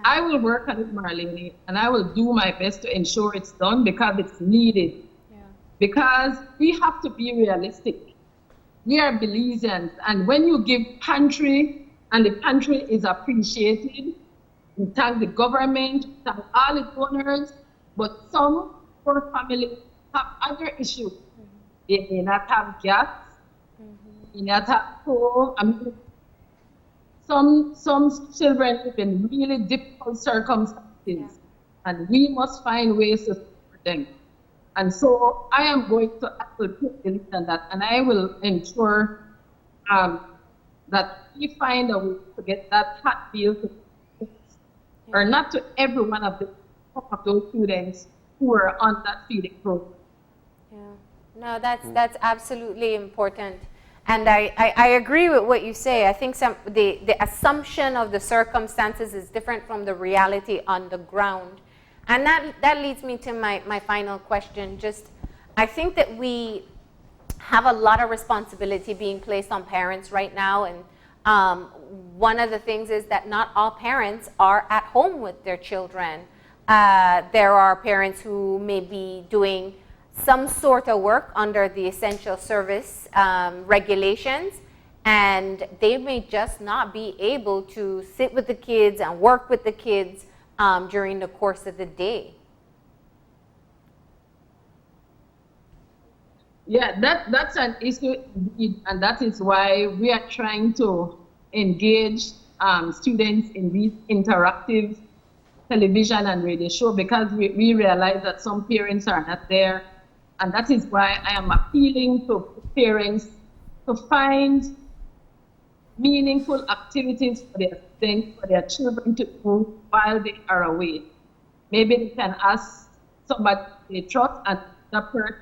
I will work on it, Marlene, and I will do my best to ensure it's done because it's needed. Yeah. Because we have to be realistic. We are Belizeans, and when you give pantry, and the pantry is appreciated, we thank the government, thank all the donors, but some poor families have other issues. They may not have gas, they may not have home. I mean, some children live in really difficult circumstances, and we must find ways to support them. And so I am going to put the lead on that, and I will ensure that we find a way to get that hot meal to or not to every one of those students who are on that feeding program. Yeah, no, that's absolutely important, and I agree with what you say. I think the assumption of the circumstances is different from the reality on the ground, and that leads me to my final question. Just, I think that we have a lot of responsibility being placed on parents right now, and one of the things is that not all parents are at home with their children. There are parents who may be doing some sort of work under the essential service regulations, and they may just not be able to sit with the kids and work with the kids during the course of the day. Yeah, that's an issue indeed, and that is why we are trying to engage students in these interactive television and radio show, because we realize that some parents are not there, and that is why I am appealing to parents to find meaningful activities for their students, for their children to do while they are away. Maybe they can ask somebody they trust and the person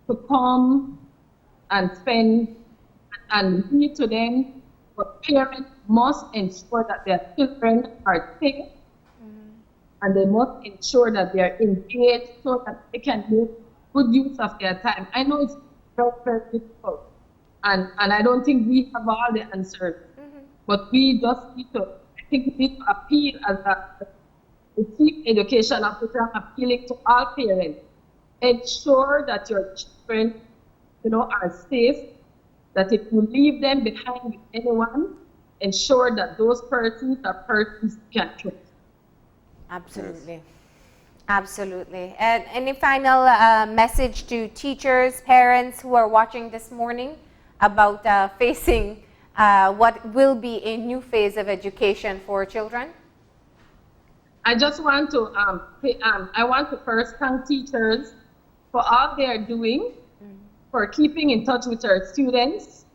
to come and spend and read to them, but parents must ensure that their children are safe, and they must ensure that they are engaged so that they can make good use of their time. I know it's very, very difficult, and I don't think we have all the answers, but we just need to, I think we need to appeal as the chief education officer, appealing to all parents. Ensure that your children, are safe, that if you leave them behind with anyone, ensure that those persons are persons you can trust. Absolutely. Yes. Absolutely. And any final message to teachers, parents who are watching this morning about facing what will be a new phase of education for children? I just want to I want to first thank teachers for all they are doing, for keeping in touch with our students.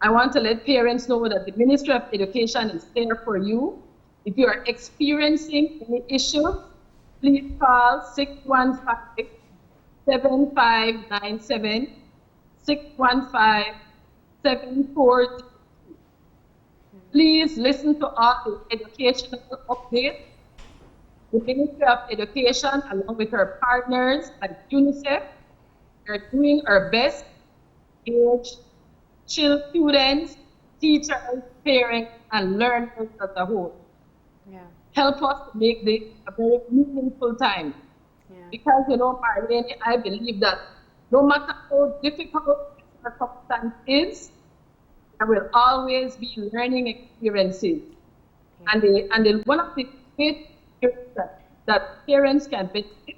I want to let parents know that the Ministry of Education is there for you. If you are experiencing any issues, please call 615-7597, 615-74. Please listen to all the educational updates. The Ministry of Education, along with our partners like UNICEF, are doing our best to engage students, teachers, parents, and learners as a whole. Yeah. Help us to make this a very meaningful time. Yeah. Because, Marlene, I believe that no matter how difficult the circumstance is, there will always be learning experiences. Yeah. And one of the great that parents can benefit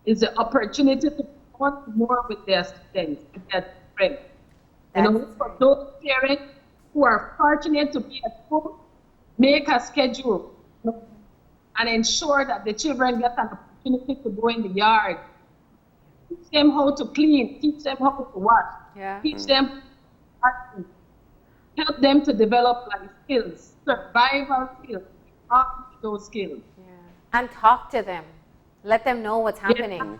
is the opportunity to bond more with their students, with their friends. For those parents who are fortunate to be at home, make a schedule and ensure that the children get an opportunity to go in the yard. Teach them how to clean, teach them how to wash, teach them help them to develop life skills, survival skills, all those skills. And talk to them. Let them know what's happening.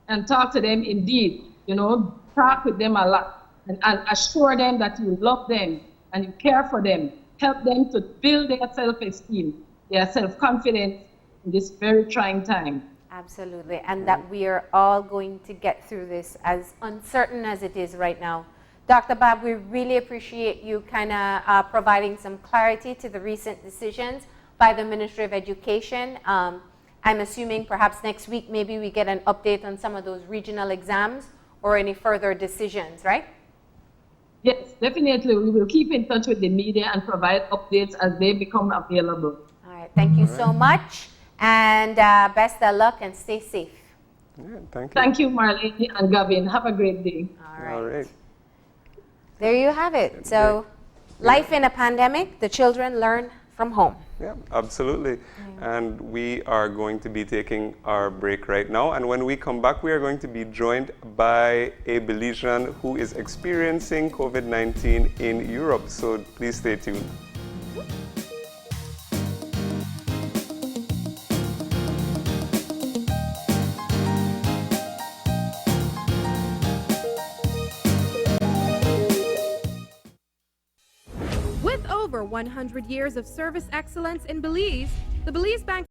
And talk to them indeed. Talk with them a lot and assure them that you love them and you care for them. Help them to build their self-esteem, their self-confidence in this very trying time. Absolutely. And that we are all going to get through this, as uncertain as it is right now. Dr. Bab, we really appreciate you kind of providing some clarity to the recent decisions by the Ministry of Education. I'm assuming perhaps next week maybe we get an update on some of those regional exams or any further decisions, right? Yes, definitely. We will keep in touch with the media and provide updates as they become available. All right. Thank you so much. And best of luck and stay safe. Yeah, thank you. Thank you, Marlene and Gavin. Have a great day. All right. There you have it. So life in a pandemic, the children learn from home. Yeah, absolutely. And we are going to be taking our break right now. And when we come back, we are going to be joined by a Belizean who is experiencing COVID-19 in Europe. So please stay tuned. With over 100 years of service excellence in Belize, the Belize Bank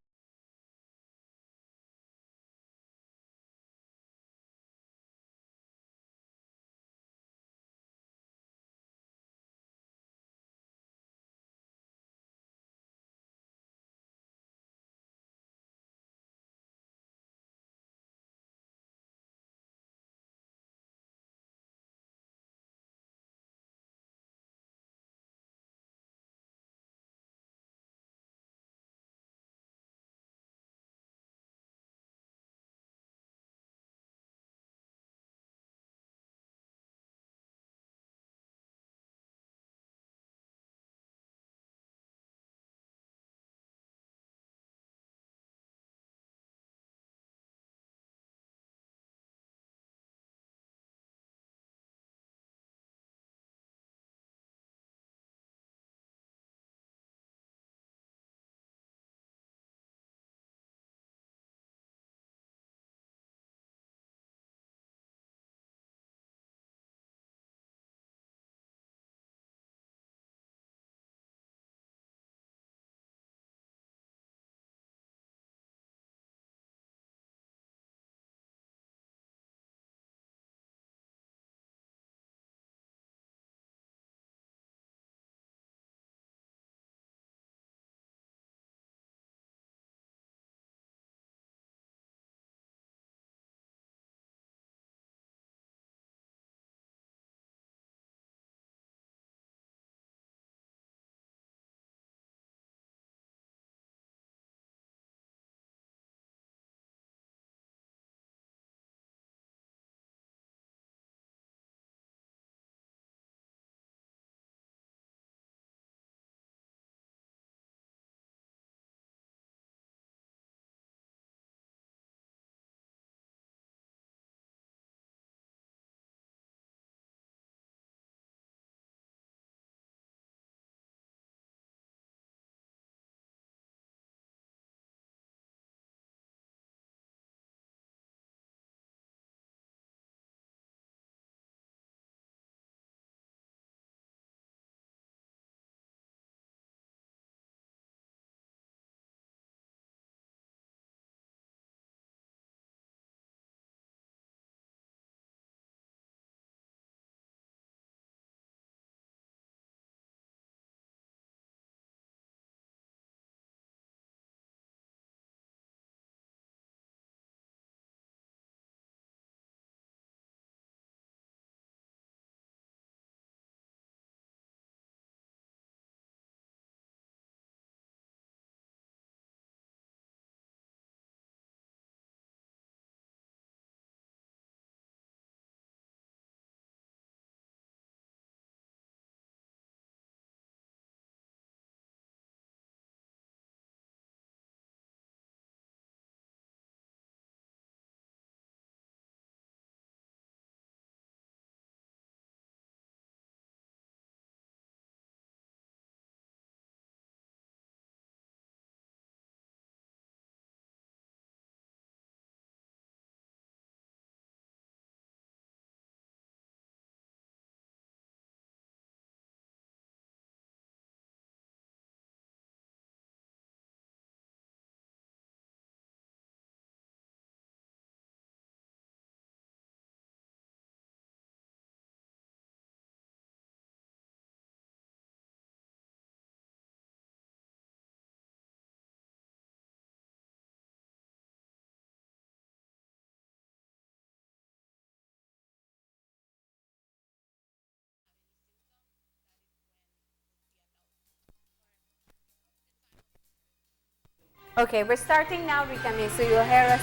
Okay, we're starting now, Rita May, so you'll hear us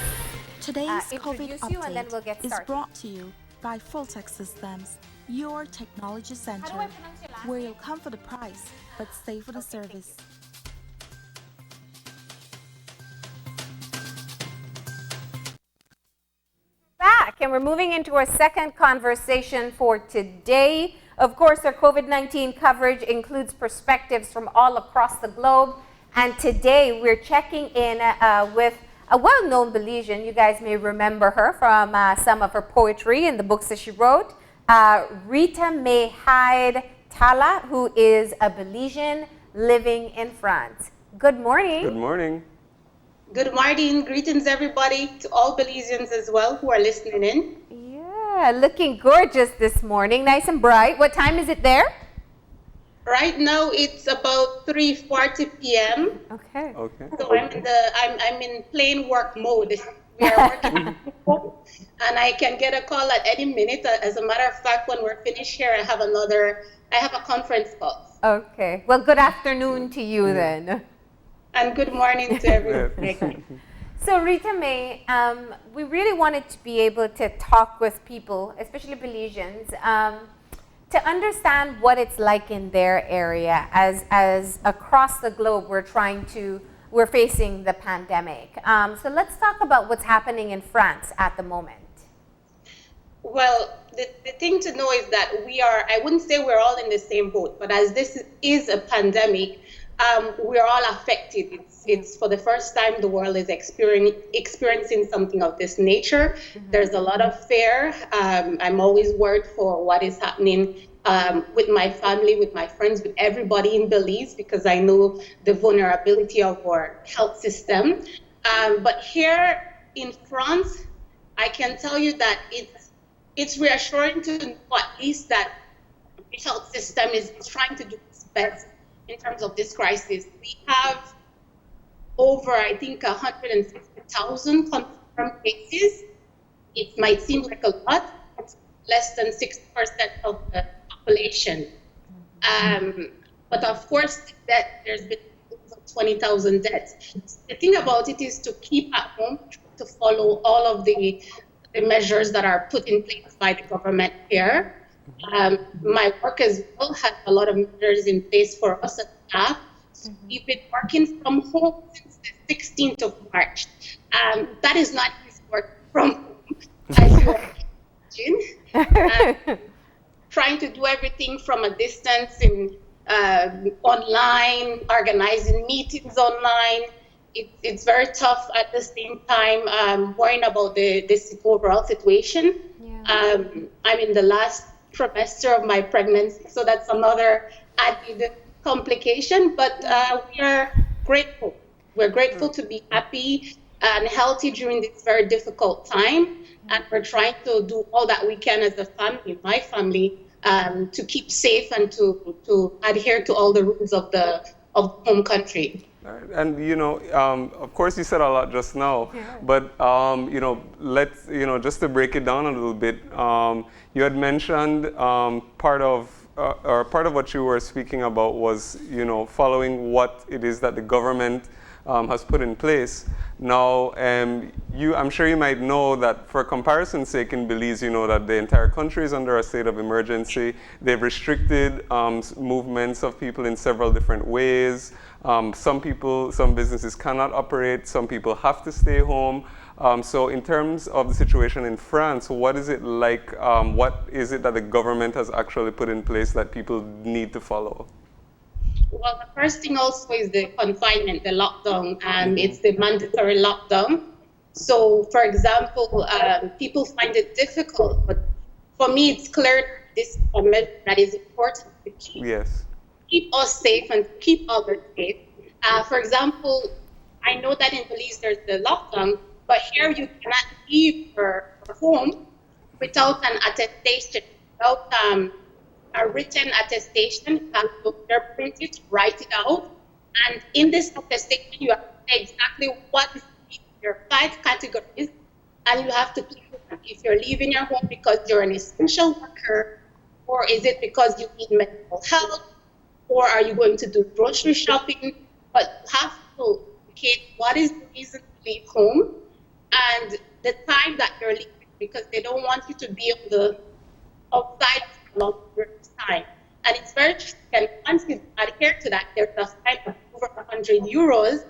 Today's COVID introduce you and then we'll get update is started. brought to you by Fulltech Systems, your technology center, pronounce your last where you'll come for the price, but stay for the service. Back, and we're moving into our second conversation for today. Of course, our COVID-19 coverage includes perspectives from all across the globe. And today we're checking in with a well-known Belizean. You guys may remember her from some of her poetry and the books that she wrote. Rita May Hyde Talla, who is a Belizean living in France. Good morning. Good morning. Good morning. Greetings, everybody, to all Belizeans as well who are listening in. Yeah, looking gorgeous this morning, nice and bright. What time is it there? Right now, it's about 3:40 p.m. Okay. Okay. So I'm in plain work mode. We are working, and I can get a call at any minute. As a matter of fact, when we're finished here, I have a conference call. Okay. Well, good afternoon to you then. And good morning to everyone. So Rita May, we really wanted to be able to talk with people, especially Belizeans, to understand what it's like in their area as across the globe we're facing the pandemic. So let's talk about what's happening in France at the moment. Well, the thing to know is that I wouldn't say we're all in the same boat, but as this is a pandemic, we're all affected. It's for the first time the world is experiencing something of this nature. Mm-hmm. There's a lot of fear. I'm always worried for what is happening with my family, with my friends, with everybody in Belize, because I know the vulnerability of our health system. But here in France, I can tell you that it's reassuring to know at least that the health system is trying to do its best in terms of this crisis. We have over, I think, 160,000 confirmed cases. It might seem like a lot, but less than 60% of the population. But of course, there's been over 20,000 deaths. The thing about it is to keep at home, to follow all of the measures that are put in place by the government here. My work as well has a lot of measures in place for us as staff. We've been working from home since the 16th of March. That is not easy work from home, as you imagine. Trying to do everything from a distance in online, organizing meetings online. It's very tough at the same time, worrying about this overall situation. Yeah. I'm in the last trimester of my pregnancy, so that's another added complication, but we are grateful. We're grateful to be happy and healthy during this very difficult time, and we're trying to do all that we can as a family, my family, to keep safe and to adhere to all the rules of the home country. And of course, you said a lot just now, but let's just to break it down a little bit. You had mentioned part of what you were speaking about was following what it is that the government has put in place. Now, I'm sure you might know that for comparison's sake in Belize, that the entire country is under a state of emergency. They've restricted movements of people in several different ways. Some businesses cannot operate. Some people have to stay home. So in terms of the situation in France, what is it like? What is it that the government has actually put in place that people need to follow? Well, the first thing also is the confinement, the lockdown, and it's the mandatory lockdown. So, for example, people find it difficult, but for me, it's clear this is a measure that is important to keep us safe and keep others safe. For example, I know that in Belize there's the lockdown, but here you cannot leave your home without an attestation, without a written attestation. You have to print it, write it out, and in this attestation you have to say exactly what is your 5 categories, and you have to click if you're leaving your home because you're an essential worker, or is it because you need medical help, or are you going to do grocery shopping? But you have to communicate what is the reason to leave home and the time that you're leaving, because they don't want you to be on the outside for a long period of time. And it's very tricky. And once you adhere to that, there's a fine of over 100 euros.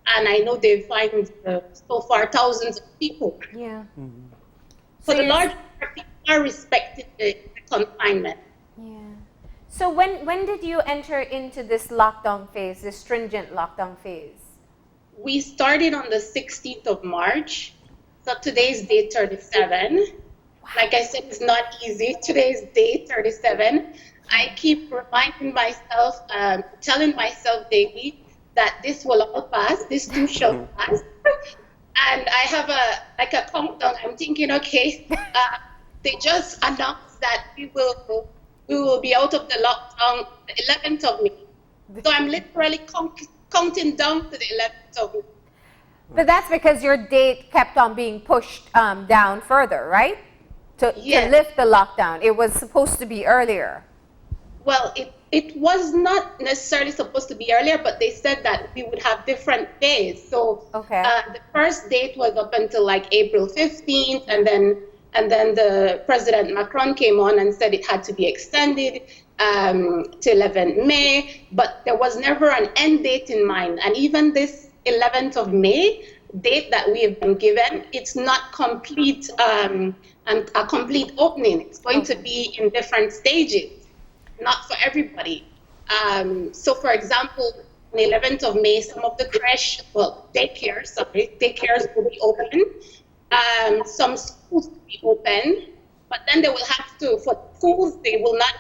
And I know they've fined so far thousands of people. Yeah. For So the yes. large part, people are respecting the confinement. Yeah. So when did you enter into this lockdown phase, this stringent lockdown phase? We started on the 16th of March. So today's day 37. Like I said, it's not easy. Today's day 37. I keep reminding myself, telling myself daily that this will all pass, this too shall pass. And I have a countdown. I'm thinking, okay, they just announced that we will be out of the lockdown the 11th of May. So I'm literally counting down to the 11th of May. But that's because your date kept on being pushed down further, right? To lift the lockdown. It was supposed to be earlier. Well, it was not necessarily supposed to be earlier, but they said that we would have different days. So the first date was up until like April 15th, and then the President Macron came on and said it had to be extended to 11th May, but there was never an end date in mind. And even this 11th of May date that we have been given, it's not complete and a complete opening. It's going to be in different stages. Not for everybody. So, for example, on the 11th of May, some of the daycares will be open. Some schools will be open, but then they will have to, for schools, they will not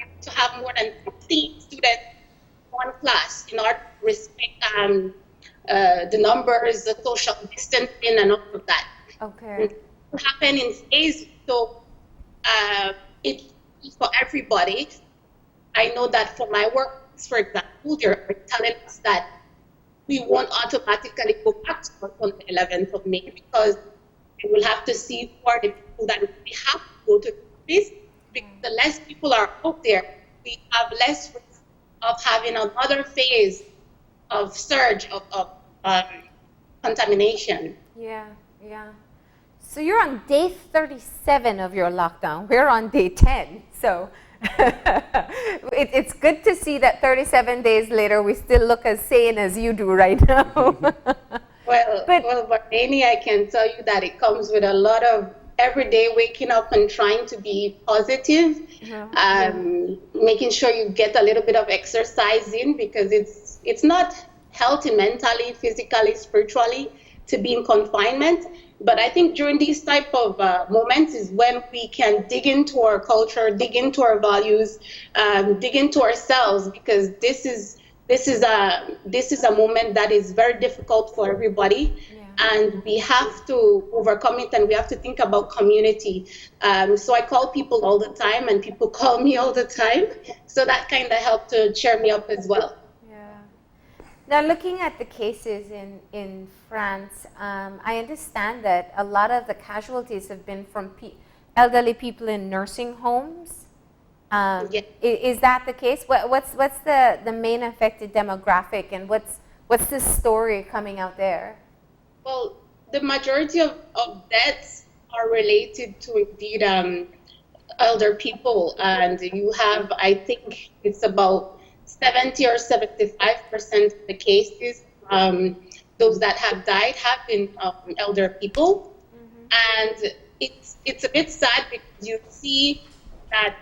have to have more than 15 students in one class in order to respect the numbers, the social distancing, and all of that. Okay. It will happen in phases, so it's for everybody. I know that for my work, for example, they're telling us that we won't automatically go back to work on the 11th of May because we will have to see who are the people that we have to go to the office. Because the less people are out there, we have less risk of having another phase of surge of contamination. Yeah. So you're on day 37 of your lockdown. We're on day 10. So it's good to see that 37 days later, we still look as sane as you do right now. Well, Barney, I can tell you that it comes with a lot of every day waking up and trying to be positive, making sure you get a little bit of exercise in, because it's not healthy mentally, physically, spiritually to be in confinement. But I think during these type of moments is when we can dig into our culture, dig into our values, dig into ourselves, because this is a moment that is very difficult for everybody, and we have to overcome it, and we have to think about community. So I call people all the time, and people call me all the time. So that kind of helped to cheer me up as well. Now, looking at the cases in France, I understand that a lot of the casualties have been from elderly people in nursing homes. Is that the case? What's the main affected demographic, and what's the story coming out there? Well, the majority of deaths are related to indeed elder people, and you have, I think it's about 70 or 75% of the cases, those that have died have been elder people. And it's a bit sad because you see that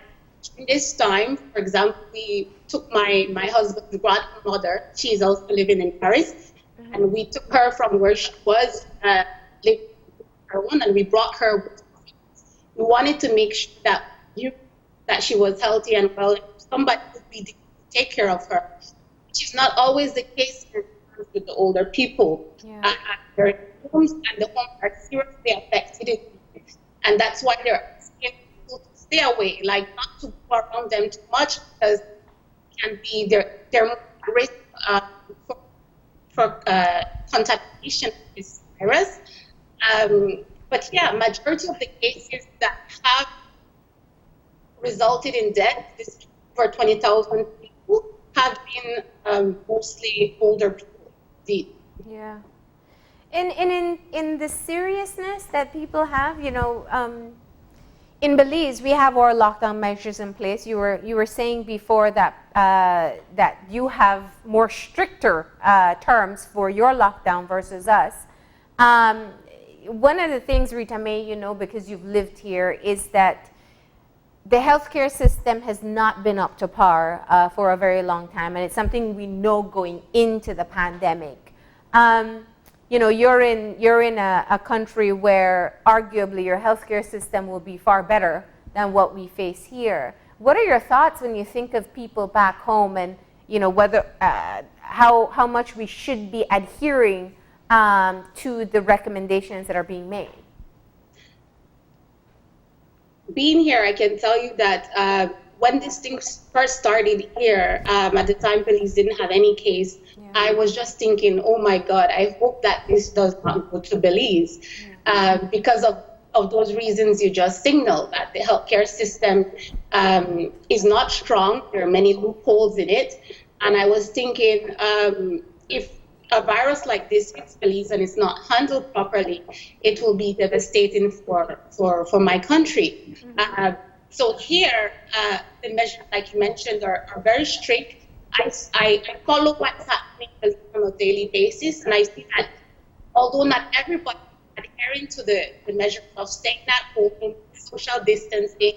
in this time, for example, we took my husband's grandmother, she's also living in Paris, and we took her from where she was living in her own, and we brought her with us. We wanted to make sure that she was healthy and well, somebody would be take care of her, which is not always the case with the older people. Their homes and the homes are seriously affected, and that's why they're asking people to stay away, like not to go around them too much, because it can be they're more at risk for contamination with this virus. But yeah, majority of the cases that have resulted in death, this over 20,000 people, have been mostly older people. Yeah. And in the seriousness that people have, in Belize, we have our lockdown measures in place. You were saying before that that you have more stricter terms for your lockdown versus us. One of the things, Rita Mae, because you've lived here, is that the healthcare system has not been up to par for a very long time, and it's something we know going into the pandemic. You're in a country where arguably your healthcare system will be far better than what we face here. What are your thoughts when you think of people back home, and whether how much we should be adhering to the recommendations that are being made? Being here, I can tell you that when this thing first started here, at the time Belize didn't have any case, I was just thinking, oh my God, I hope that this does not go to Belize, because of those reasons you just signaled, that the healthcare system is not strong. There are many loopholes in it. And I was thinking, if a virus like this hits Belize and it's not handled properly, it will be devastating for my country. So here, the measures, like you mentioned, are very strict. I follow what's happening on a daily basis, and I see that although not everybody is adhering to the measures of staying at home, social distancing,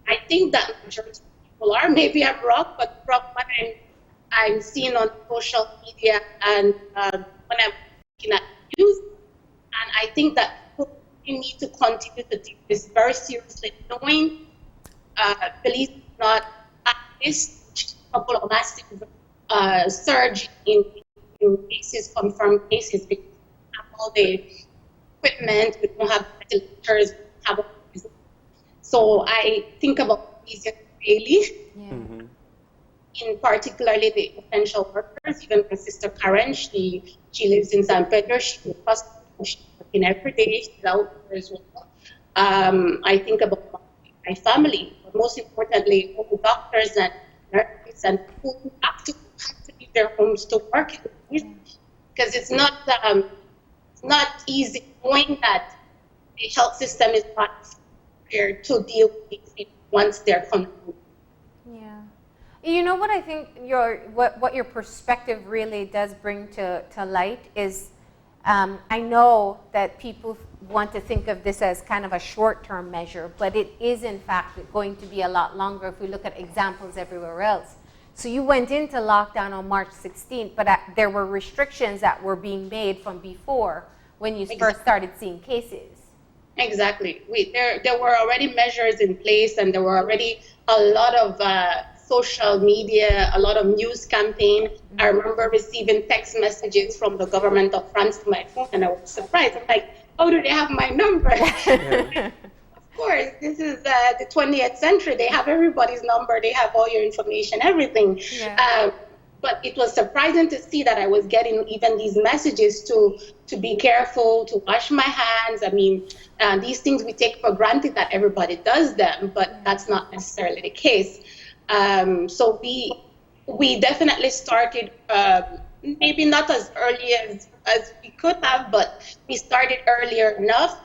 I think that majority of people are. Maybe I'm wrong, but from what I'm seeing on social media and when I'm looking at news, and I think that we need to continue to take this very seriously, knowing Belize is not at this couple of massive surge in cases, confirmed cases, because we have all the equipment, we don't have ventilators, we don't have all this. So I think about these daily. Yeah. In particularly the essential workers. Even my sister Karen, she lives in San Pedro. She's working every day. She's out there as well. I think about my family, but most importantly, all the doctors and nurses and people who have to leave their homes to work, because it's not easy knowing that the health system is not prepared to deal with these people once they're controlled. Yeah. What I think what your perspective really does bring to light is, I know that people want to think of this as kind of a short-term measure, but it is in fact going to be a lot longer if we look at examples everywhere else. So you went into lockdown on March 16th, but there were restrictions that were being made from before when you first started seeing cases. Exactly. There were already measures in place, and there were already a lot of social media, a lot of news campaign. I remember receiving text messages from the government of France to my phone, and I was surprised. I'm like, how do they have my number? Of course, this is the 20th century. They have everybody's number. They have all your information, everything. Yeah. But it was surprising to see that I was getting even these messages to be careful, to wash my hands. I mean, these things we take for granted that everybody does them, but that's not necessarily the case. So we definitely started, maybe not as early as we could have, but we started earlier enough.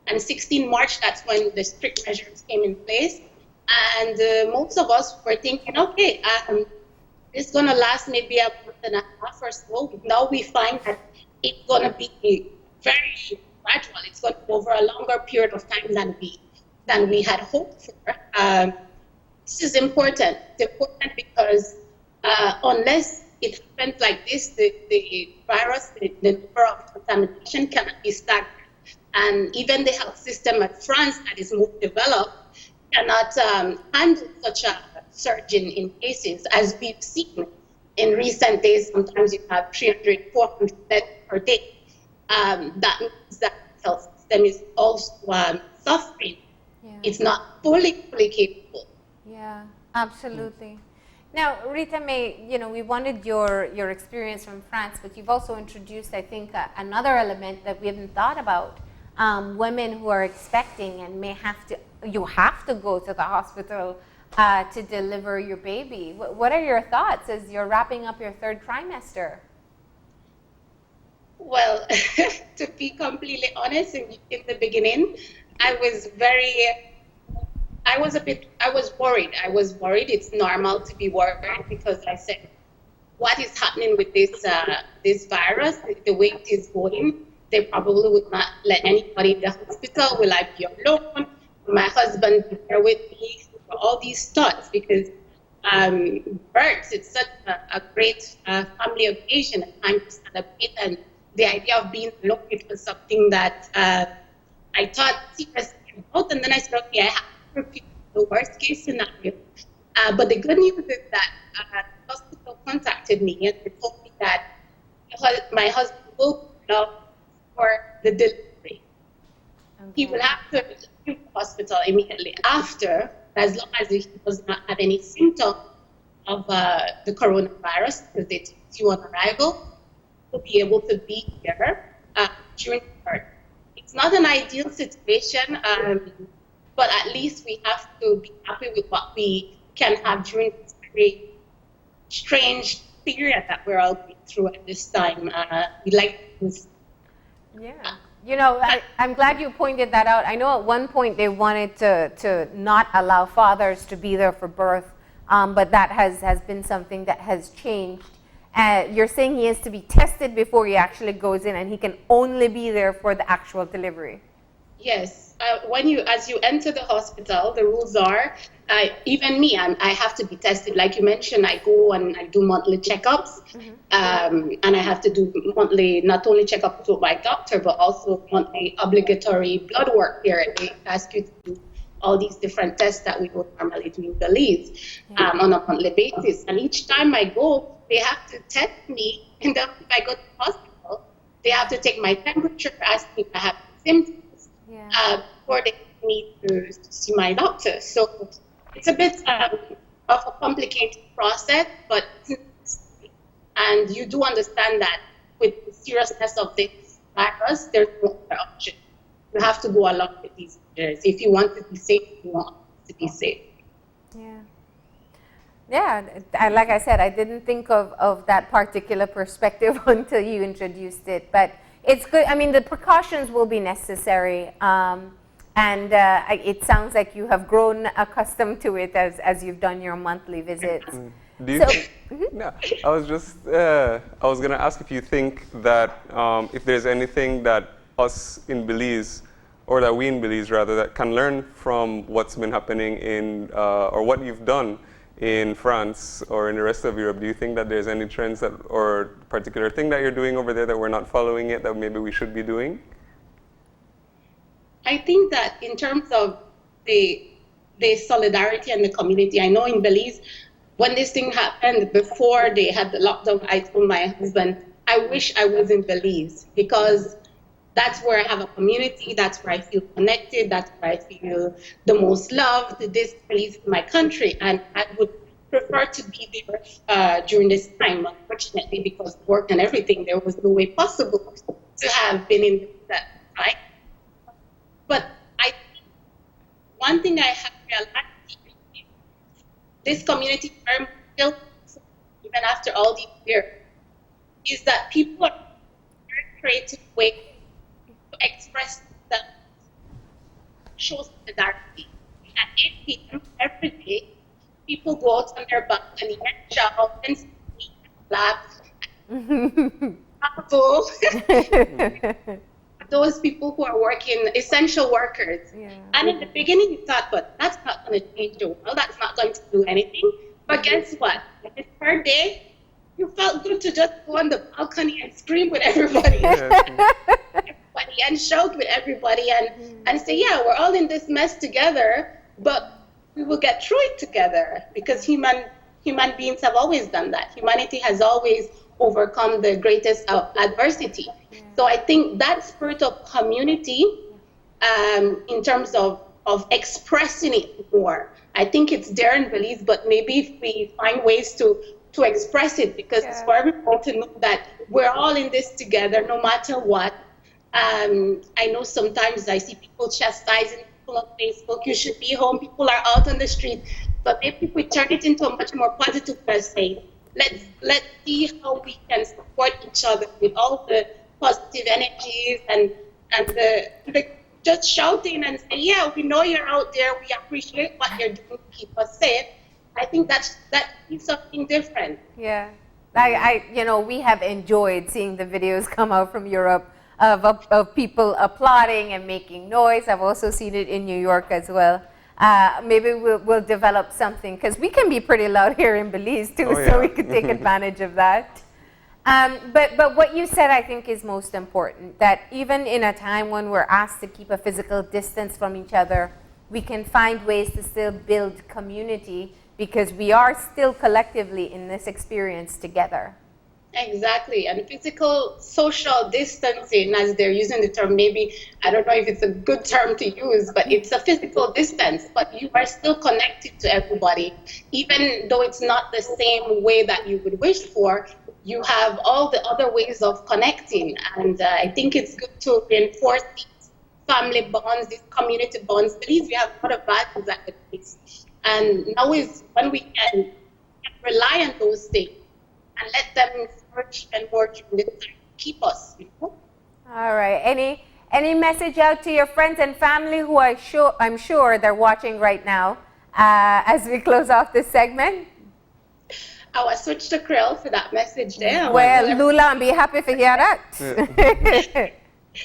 And 16 March, that's when the strict measures came in place. And most of us were thinking, okay, it's going to last maybe a month and a half or so. Now we find that it's going to be very gradual. It's going to go over a longer period of time than we had hoped for. This is important. It's important because unless it happens like this, the virus, the number of contamination cannot be stagnant. And even the health system at France, that is more developed, cannot handle such a surge in cases. As we've seen in recent days, sometimes you have 300, 400 deaths per day. That means that the health system is also suffering. Yeah. It's not fully capable. Yeah, absolutely. Now, Rita Mae, we wanted your experience from France, but you've also introduced, I think, another element that we haven't thought about. Women who are expecting and you have to go to the hospital to deliver your baby. What are your thoughts as you're wrapping up your third trimester? Well, to be completely honest, in the beginning, I was worried. I was worried. It's normal to be worried because I said, what is happening with this virus, the way it is going? They probably would not let anybody in the hospital. Will I be alone? Will my husband be there with me? All these thoughts, because births, it's such a great family occasion, a time to celebrate, and the idea of being alone, it was something that I thought seriously about, and then I said, okay, I have to prepare the worst case scenario. But the good news is that the hospital contacted me and they told me that my husband will be allowed for the delivery. Okay. He will have to leave the hospital immediately after, as long as he does not have any symptoms of the coronavirus, because they test you on arrival, to be able to be here during birth. It's not an ideal situation, but at least we have to be happy with what we can have during this very strange period that we're all going through at this time. We like this. Yeah. You know, I'm glad you pointed that out. I know at one point they wanted to not allow fathers to be there for birth, but that has been something that has changed. You're saying he has to be tested before he actually goes in, and he can only be there for the actual delivery. Yes. As you enter the hospital, the rules are, even me, I have to be tested. Like you mentioned, I go and I do monthly checkups, and I have to do monthly, not only checkups with my doctor, but also monthly obligatory blood work here. They ask you to do all these different tests that we would normally do in Belize on a monthly basis. And each time I go, they have to test me, and then if I go to the hospital, they have to take my temperature, ask me if I have symptoms. Before they need to see my doctor. So it's a bit of a complicated process, but and you do understand that with the seriousness of this virus, there's no other option. You have to go along with these measures. If you want to be safe, you want to be safe. Yeah, and like I said, I didn't think of that particular perspective until you introduced it, but it's good. I mean, the precautions will be necessary, and it sounds like you have grown accustomed to it as you've done your monthly visits. No, I was gonna ask if you think that if there's anything that us in Belize, or that we in Belize rather, that can learn from what's been happening in, or what you've done in France or in the rest of Europe. Do you think that there's any trends that, or particular thing that you're doing over there that we're not following yet that maybe we should be doing? I think that in terms of the solidarity and the community, I know in Belize, when this thing happened, before they had the lockdown, I told my husband, I wish I was in Belize, because that's where I have a community, that's where I feel connected, that's where I feel the most loved. This Belize is my country, and I would prefer to be there during this time. Unfortunately, because of work and everything, there was no way possible to have been in that time. But I think one thing I have realized is this community term still, even after all these years, is that people are very creative ways to express themselves, show solidarity. At 8 p.m. every day, people go out on their balcony and shout and speak and laugh. Those people who are working, essential workers. And in the beginning, you thought, but that's not going to change the world. That's not going to do anything. But guess what? The third day, you felt good to just go on the balcony and scream with everybody. And shout with everybody and say, yeah, we're all in this mess together, but we will get through it together, because human beings have always done that. Humanity has always overcome the greatest of adversity. So I think that spirit of community, in terms of expressing it more, I think it's there in Belize, but maybe if we find ways to express it, because it's for everyone to know that we're all in this together, no matter what. I know sometimes I see people chastising people on Facebook, you should be home, people are out on the street, but maybe if we turn it into a much more positive per se, let's see how we can support each other with all the positive energies and the just shouting and saying, yeah, we know you're out there. We appreciate what you're doing to keep us safe. I think that is something different. Yeah. We have enjoyed seeing the videos come out from Europe of people applauding and making noise. I've also seen it in New York as well. Maybe we'll develop something, because we can be pretty loud here in Belize too, so we could take advantage of that. But what you said, I think, is most important, that even in a time when we're asked to keep a physical distance from each other, we can find ways to still build community, because we are still collectively in this experience together. Exactly, and physical social distancing, as they're using the term, maybe, I don't know if it's a good term to use, but it's a physical distance, but you are still connected to everybody, even though it's not the same way that you would wish for. You have all the other ways of connecting, and I think it's good to reinforce these family bonds, these community bonds. Believe we have a lot of values at the place, and now is when we can rely on those things and let them flourish and more during this time to keep us. All right. Any message out to your friends and family who I'm sure they're watching right now as we close off this segment? I will switch to Krill for that message there. Well, Lula, I'll be happy to hear that.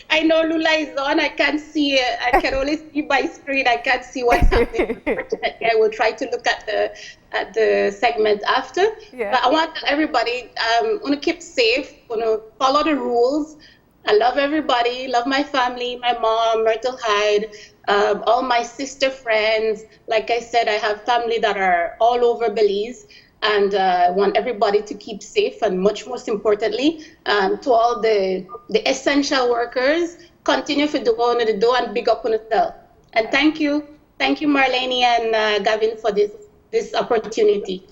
I know Lula is on. I can't see it. I can only see by screen. I can't see what's happening. Unfortunately, I will try to look at the segment after. Yeah. But I want to tell everybody, want to keep safe, want to follow the rules. I love everybody, love my family, my mom, Myrtle Hyde, all my sister friends. Like I said, I have family that are all over Belize. And I want everybody to keep safe, and much most importantly, to all the essential workers, continue to do what you do and big up on yourself. And thank you, Marlene and Gavin for this opportunity.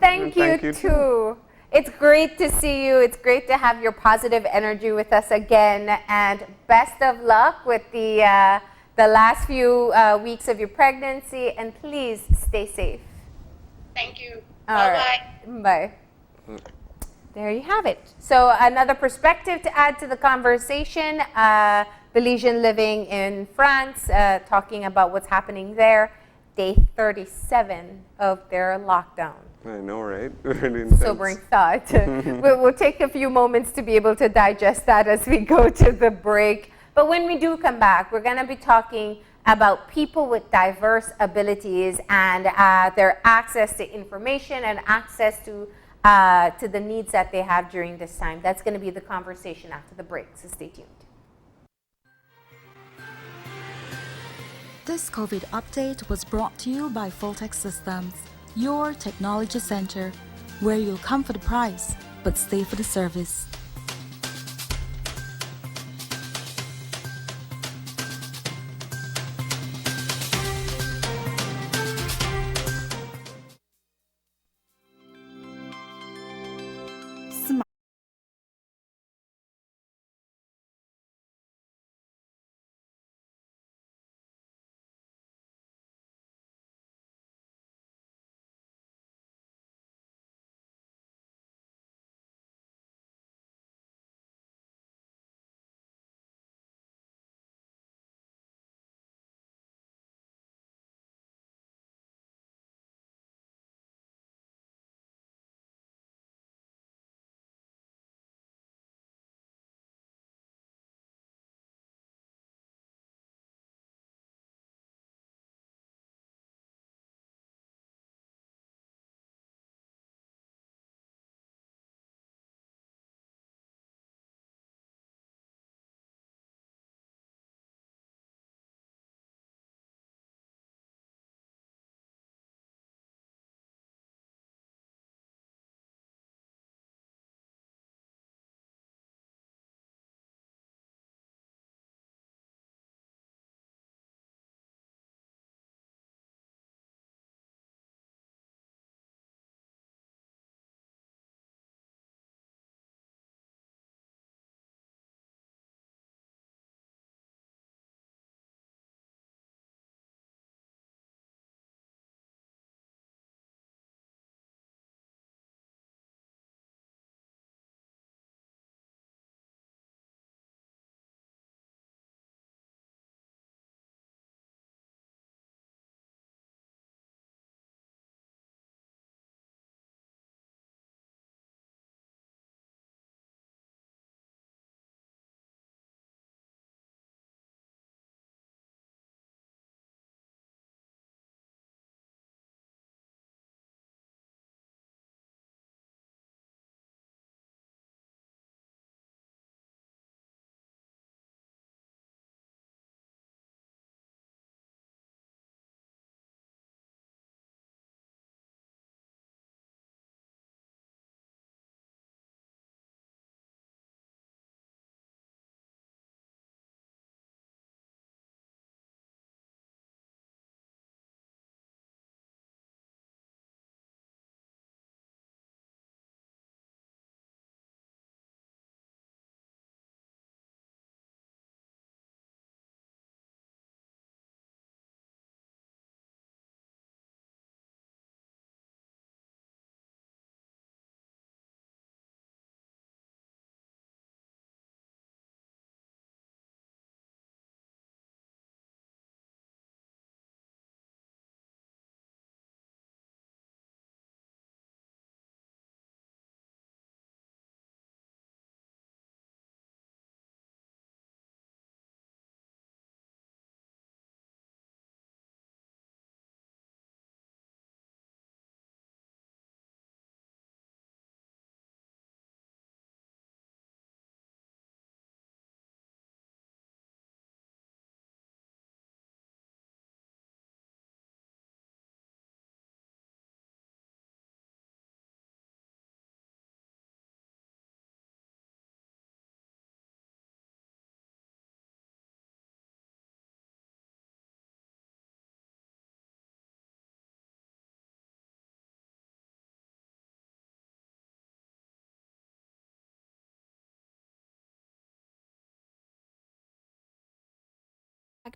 Thank you too. It's great to see you. It's great to have your positive energy with us again. And best of luck with the last few weeks of your pregnancy. And please stay safe. Thank you. Bye-bye. Bye. There you have it. So another perspective to add to the conversation. Belizean living in France, talking about what's happening there. Day 37 of their lockdown. I know, right? Really intense. Sobering thought. We'll take a few moments to be able to digest that as we go to the break. But when we do come back, we're going to be talking about people with diverse abilities and their access to information and access to the needs that they have during this time. That's going to be the conversation after the break, so stay tuned. This COVID update was brought to you by Foltech Systems, your technology center, where you'll come for the price, but stay for the service.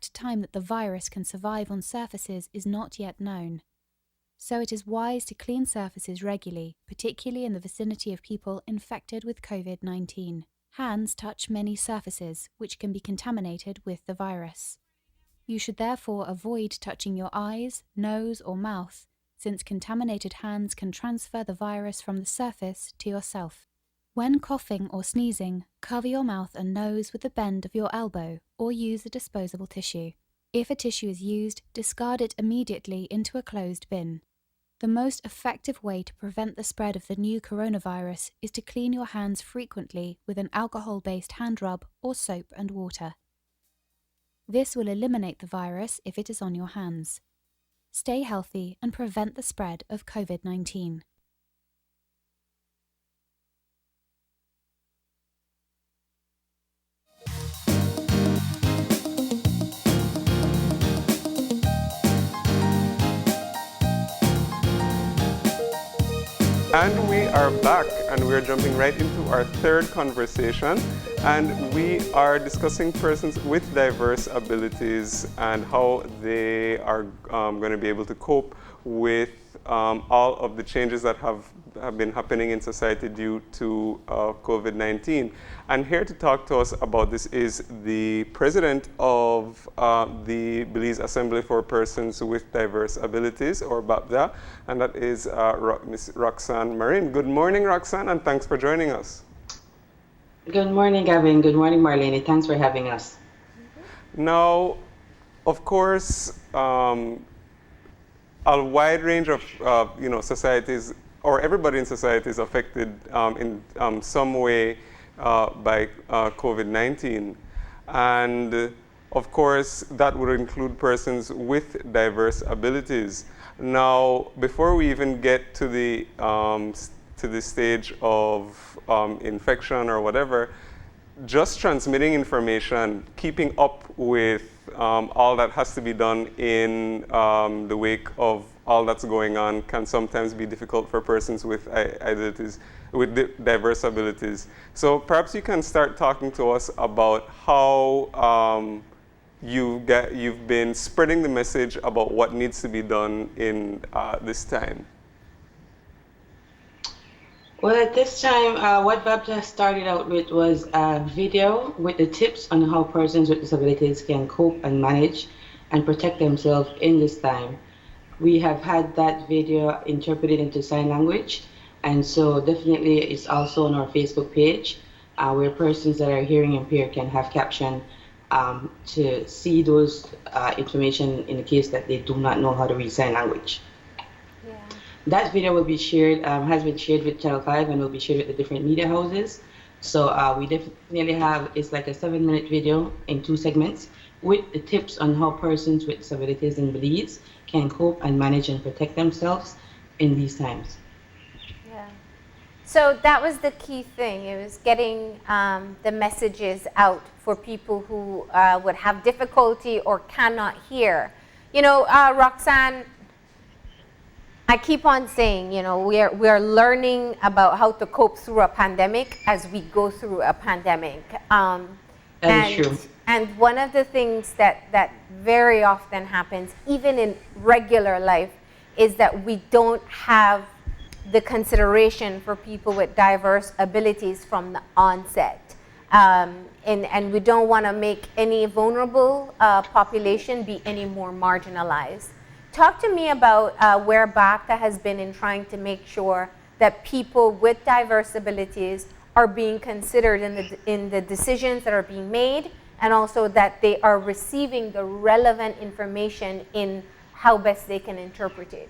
exact time that the virus can survive on surfaces is not yet known. So it is wise to clean surfaces regularly, particularly in the vicinity of people infected with COVID-19. Hands touch many surfaces, which can be contaminated with the virus. You should therefore avoid touching your eyes, nose, or mouth, since contaminated hands can transfer the virus from the surface to yourself. When coughing or sneezing, cover your mouth and nose with the bend of your elbow or use a disposable tissue. If a tissue is used, discard it immediately into a closed bin. The most effective way to prevent the spread of the new coronavirus is to clean your hands frequently with an alcohol-based hand rub or soap and water. This will eliminate the virus if it is on your hands. Stay healthy and prevent the spread of COVID-19. And we are back, and we're jumping right into our third conversation, and we are discussing persons with diverse abilities and how they are going to be able to cope with all of the changes that have been happening in society due to COVID-19. And here to talk to us about this is the president of the Belize Assembly for Persons with Diverse Abilities, or BAPDA, and that is Ms. Roxanne Marin. Good morning, Roxanne, and thanks for joining us. Good morning, Gavin. Good morning, Marlene. Thanks for having us. Now, of course, a wide range of societies, or everybody in society, is affected in some way by COVID-19. And of course, that would include persons with diverse abilities. Now, before we even get to the stage of infection or whatever, just transmitting information, keeping up with all that has to be done in the wake of all that's going on can sometimes be difficult for persons with abilities, with diverse abilities. So perhaps you can start talking to us about how you've been spreading the message about what needs to be done in this time. Well, at this time, what BAPDA started out with was a video with the tips on how persons with disabilities can cope and manage and protect themselves in this time. We have had that video interpreted into sign language, and so definitely it's also on our Facebook page, where persons that are hearing impaired can have caption to see those information in the case that they do not know how to read sign language. Yeah. That video will be shared, has been shared with Channel 5 and will be shared with the different media houses. So we definitely have, it's like a 7-minute video in 2 segments with the tips on how persons with disabilities in Belize can cope and manage and protect themselves in these times. Yeah. So that was the key thing. It was getting the messages out for people who would have difficulty or cannot hear. You know, Roxanne, I keep on saying, you know, we are learning about how to cope through a pandemic as we go through a pandemic. That is true. And one of the things that very often happens, even in regular life, is that we don't have the consideration for people with diverse abilities from the onset. And we don't want to make any vulnerable population be any more marginalized. Talk to me about where BAPDA has been in trying to make sure that people with diverse abilities are being considered in the decisions that are being made, and also that they are receiving the relevant information in how best they can interpret it.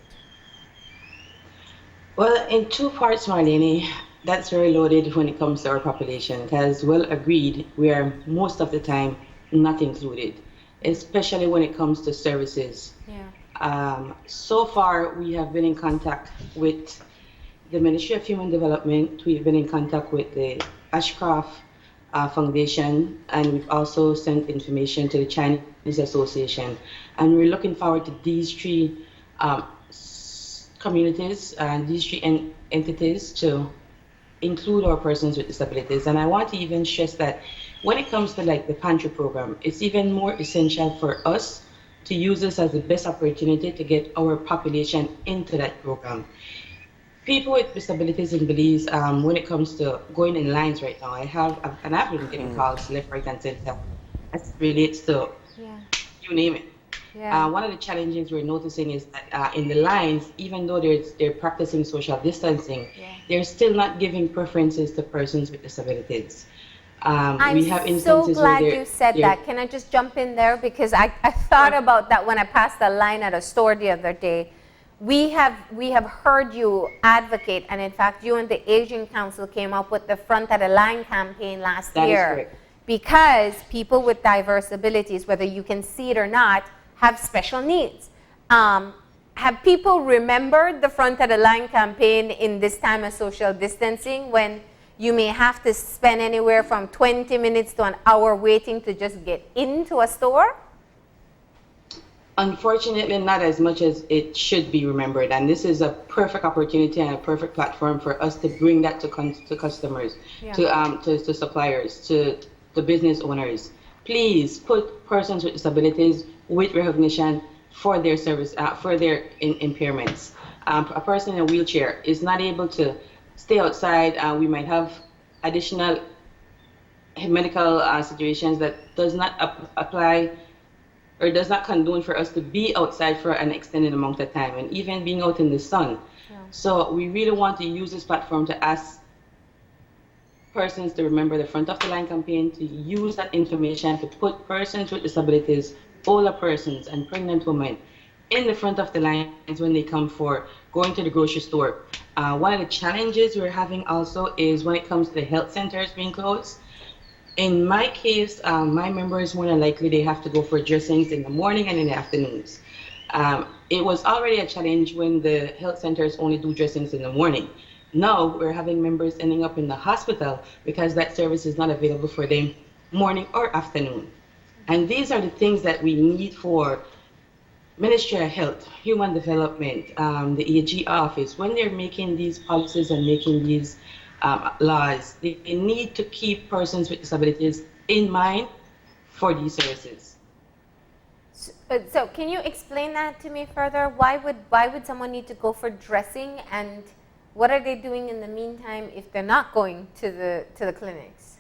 Well, in 2 parts, Marlene, that's very loaded when it comes to our population, because well agreed, we are most of the time not included, especially when it comes to services. Yeah. So far, we have been in contact with the Ministry of Human Development. We've been in contact with the Ashcroft Foundation, and we've also sent information to the Chinese Association. And we're looking forward to these 3 communities and these 3 entities to include our persons with disabilities. And I want to even stress that when it comes to like the pantry program, it's even more essential for us to use this as the best opportunity to get our population into that program. People with disabilities in Belize, when it comes to going in lines right now, I've been getting calls left, right, and center as it relates to you name it. Yeah. One of the challenges we're noticing is that in the lines, even though they're practicing social distancing, they're still not giving preferences to persons with disabilities. I'm we have so instances glad where you said that. Can I just jump in there? Because I thought about that when I passed the line at a store the other day. We have heard you advocate, and in fact, you and the Asian Council came up with the Front of the Line campaign last That is year. correct. Because people with diverse abilities, whether you can see it or not, have special needs. Have people remembered the Front of the Line campaign in this time of social distancing when you may have to spend anywhere from 20 minutes to an hour waiting to just get into a store? Unfortunately, not as much as it should be remembered. And this is a perfect opportunity and a perfect platform for us to bring that to customers, to suppliers, to the business owners. Please put persons with disabilities with recognition for their service, for their impairments. A person in a wheelchair is not able to stay outside. We might have additional medical situations that does not apply or does not condone for us to be outside for an extended amount of time, and even being out in the sun. So we really want to use this platform to ask persons to remember the Front of the Line campaign, to use that information to put persons with disabilities, older persons, and pregnant women in the front of the lines when they come for going to the grocery store. One of the challenges we're having also is when it comes to the health centers being closed. In my case, my members, more than likely, they have to go for dressings in the morning and in the afternoons. It was already a challenge when the health centers only do dressings in the morning. Now we're having members ending up in the hospital because that service is not available for them morning or afternoon. And these are the things that we need for Ministry of Health, Human Development, the AG office. When they're making these policies and making these laws, they need to keep persons with disabilities in mind for these services. So can you explain that to me further? Why would someone need to go for dressing, and what are they doing in the meantime if they're not going to the clinics?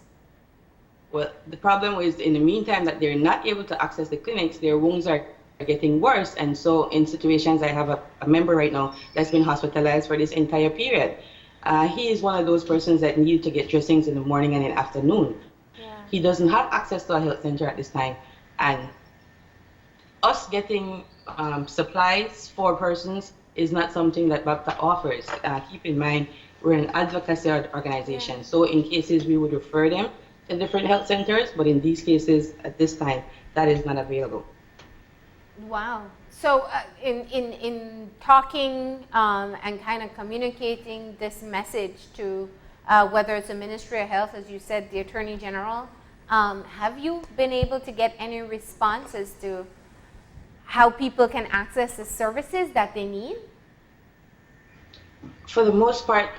Well, the problem is in the meantime that they're not able to access the clinics, their wounds are getting worse. And so in situations, I have a member right now that's been hospitalized for this entire period. He is one of those persons that need to get dressings in the morning and in the afternoon. He doesn't have access to a health center at this time. And us getting supplies for persons is not something that BAPTA offers. Keep in mind, we're an advocacy organization. So in cases, we would refer them to different health centers, but in these cases, at this time, that is not available. Wow. So in talking and kind of communicating this message to whether it's the Ministry of Health, as you said, the Attorney General, have you been able to get any response as to how people can access the services that they need? For the most part,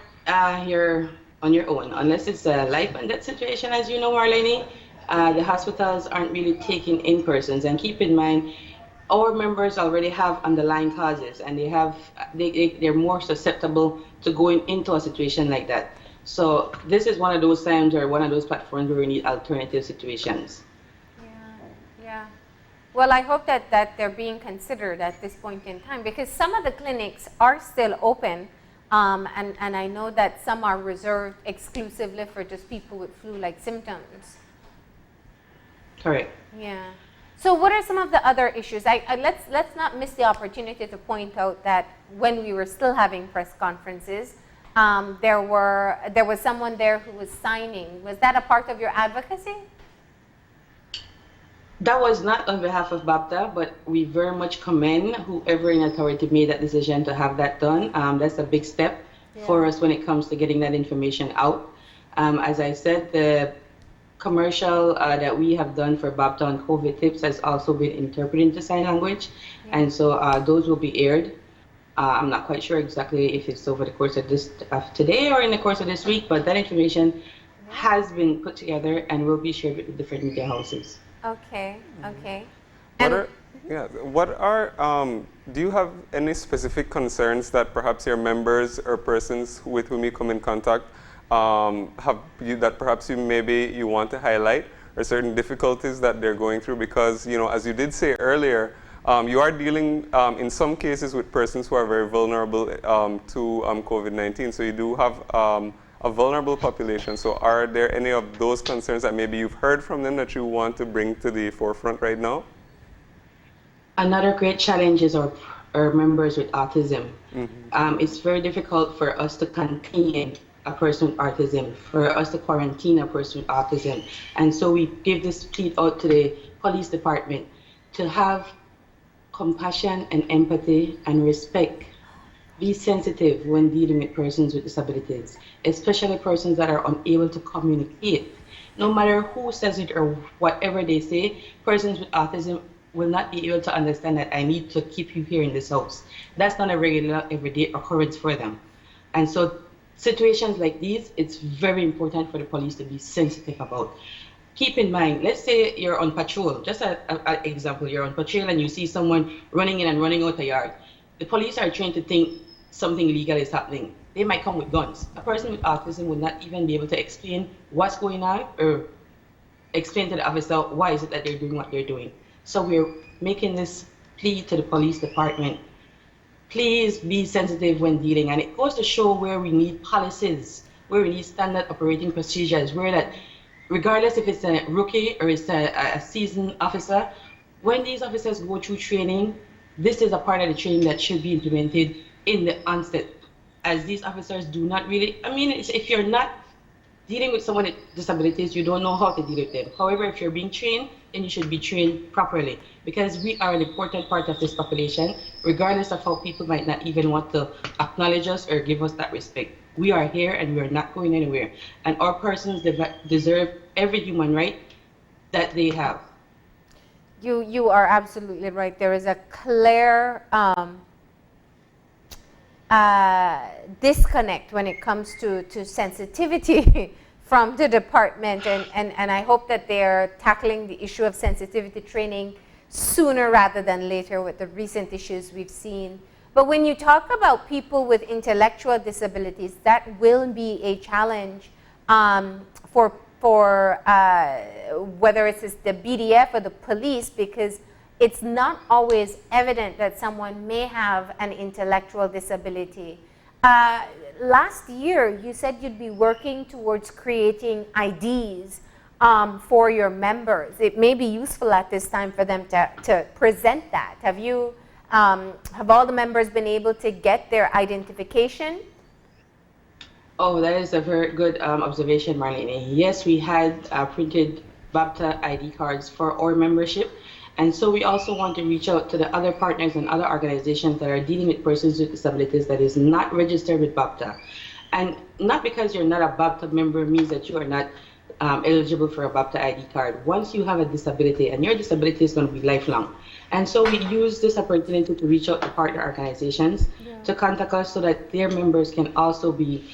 you're on your own, unless it's a life and death situation, as you know, Marlene. The hospitals aren't really taking in persons, and keep in mind, our members already have underlying causes, and they're more susceptible to going into a situation like that. So this is one of those times or one of those platforms where we need alternative situations. Yeah. Well, I hope that they're being considered at this point in time, because some of the clinics are still open, and I know that some are reserved exclusively for just people with flu-like symptoms. Correct. Yeah. So what are some of the other issues? Let's not miss the opportunity to point out that when we were still having press conferences, there was someone there who was signing. Was that a part of your advocacy? That was not on behalf of BAPTA, but we very much commend whoever in authority made that decision to have that done. That's a big step for us when it comes to getting that information out. As I said, the commercial that we have done for BAPTA on COVID tips has also been interpreted into sign language, and so those will be aired. I'm not quite sure exactly if it's over the course of today or in the course of this week, but that information has been put together and will be shared with the different media houses. Okay, okay. Do you have any specific concerns that perhaps your members or persons with whom you come in contact that perhaps you want to highlight, or certain difficulties that they're going through? Because, you know, as you did say earlier, you are dealing in some cases with persons who are very vulnerable to COVID-19. So you do have a vulnerable population. So are there any of those concerns that maybe you've heard from them that you want to bring to the forefront right now? Another great challenge is our members with autism. It's very difficult for us to contain a person with autism, for us to quarantine a person with autism. And so we give this plea out to the police department to have compassion and empathy and respect. Be sensitive when dealing with persons with disabilities, especially persons that are unable to communicate. No matter who says it or whatever they say, persons with autism will not be able to understand that I need to keep you here in this house. That's not a regular, everyday occurrence for them. And so situations like these, it's very important for the police to be sensitive about. Keep in mind, let's say you're on patrol, just an example, you're on patrol and you see someone running in and running out the yard. The police are trained to think something illegal is happening. They might come with guns. A person with autism would not even be able to explain what's going on or explain to the officer why is it that they're doing what they're doing. So we're making this plea to the police department. Please be sensitive when dealing. And it goes to show where we need policies, where we need standard operating procedures, where that regardless if it's a rookie or it's a seasoned officer, when these officers go through training, this is a part of the training that should be implemented in the onset, as these officers do not really, if you're not dealing with someone with disabilities, you don't know how to deal with them. However, if you're being trained, then you should be trained properly, because we are an important part of this population, regardless of how people might not even want to acknowledge us or give us that respect. We are here and we're not going anywhere. And our persons deserve every human right that they have. You are absolutely right. There is a clear disconnect when it comes to sensitivity from the department, and I hope that they're tackling the issue of sensitivity training sooner rather than later with the recent issues we've seen. But when you talk about people with intellectual disabilities, that will be a challenge for whether it's the BDF or the police, because it's not always evident that someone may have an intellectual disability. Last year, you said you'd be working towards creating IDs for your members. It may be useful at this time for them to present that. Have all the members been able to get their identification? Oh, that is a very good observation, Marlene. Yes, we had printed BABTA ID cards for our membership. And so we also want to reach out to the other partners and other organizations that are dealing with persons with disabilities that is not registered with BABTA. And not because you're not a BABTA member means that you are not eligible for a BABTA ID card. Once you have a disability, and your disability is going to be lifelong. And so we use this opportunity to reach out to partner organizations to contact us so that their members can also be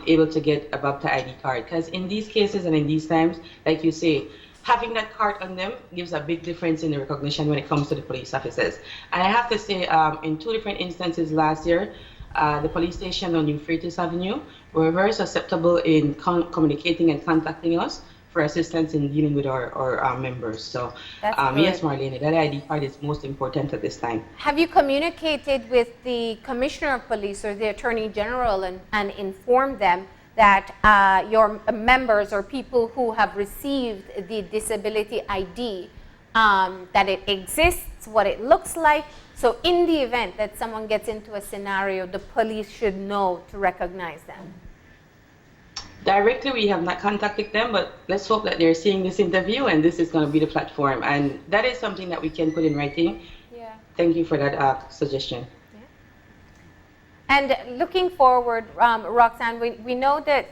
able to get a BABTA ID card. Because in these cases and in these times, like you say, having that card on them gives a big difference in the recognition when it comes to the police officers. And I have to say, in 2 different instances last year, the police station on Euphrates Avenue were very susceptible in communicating and contacting us for assistance in dealing with our members. So yes, Marlene, that ID card is most important at this time. Have you communicated with the Commissioner of Police or the Attorney General and informed them that your members or people who have received the disability ID, that it exists, what it looks like? So in the event that someone gets into a scenario, the police should know to recognize them. Directly, we have not contacted them, but let's hope that they're seeing this interview and this is going to be the platform. And that is something that we can put in writing. Yeah. Thank you for that suggestion. And looking forward, Roxanne, we know that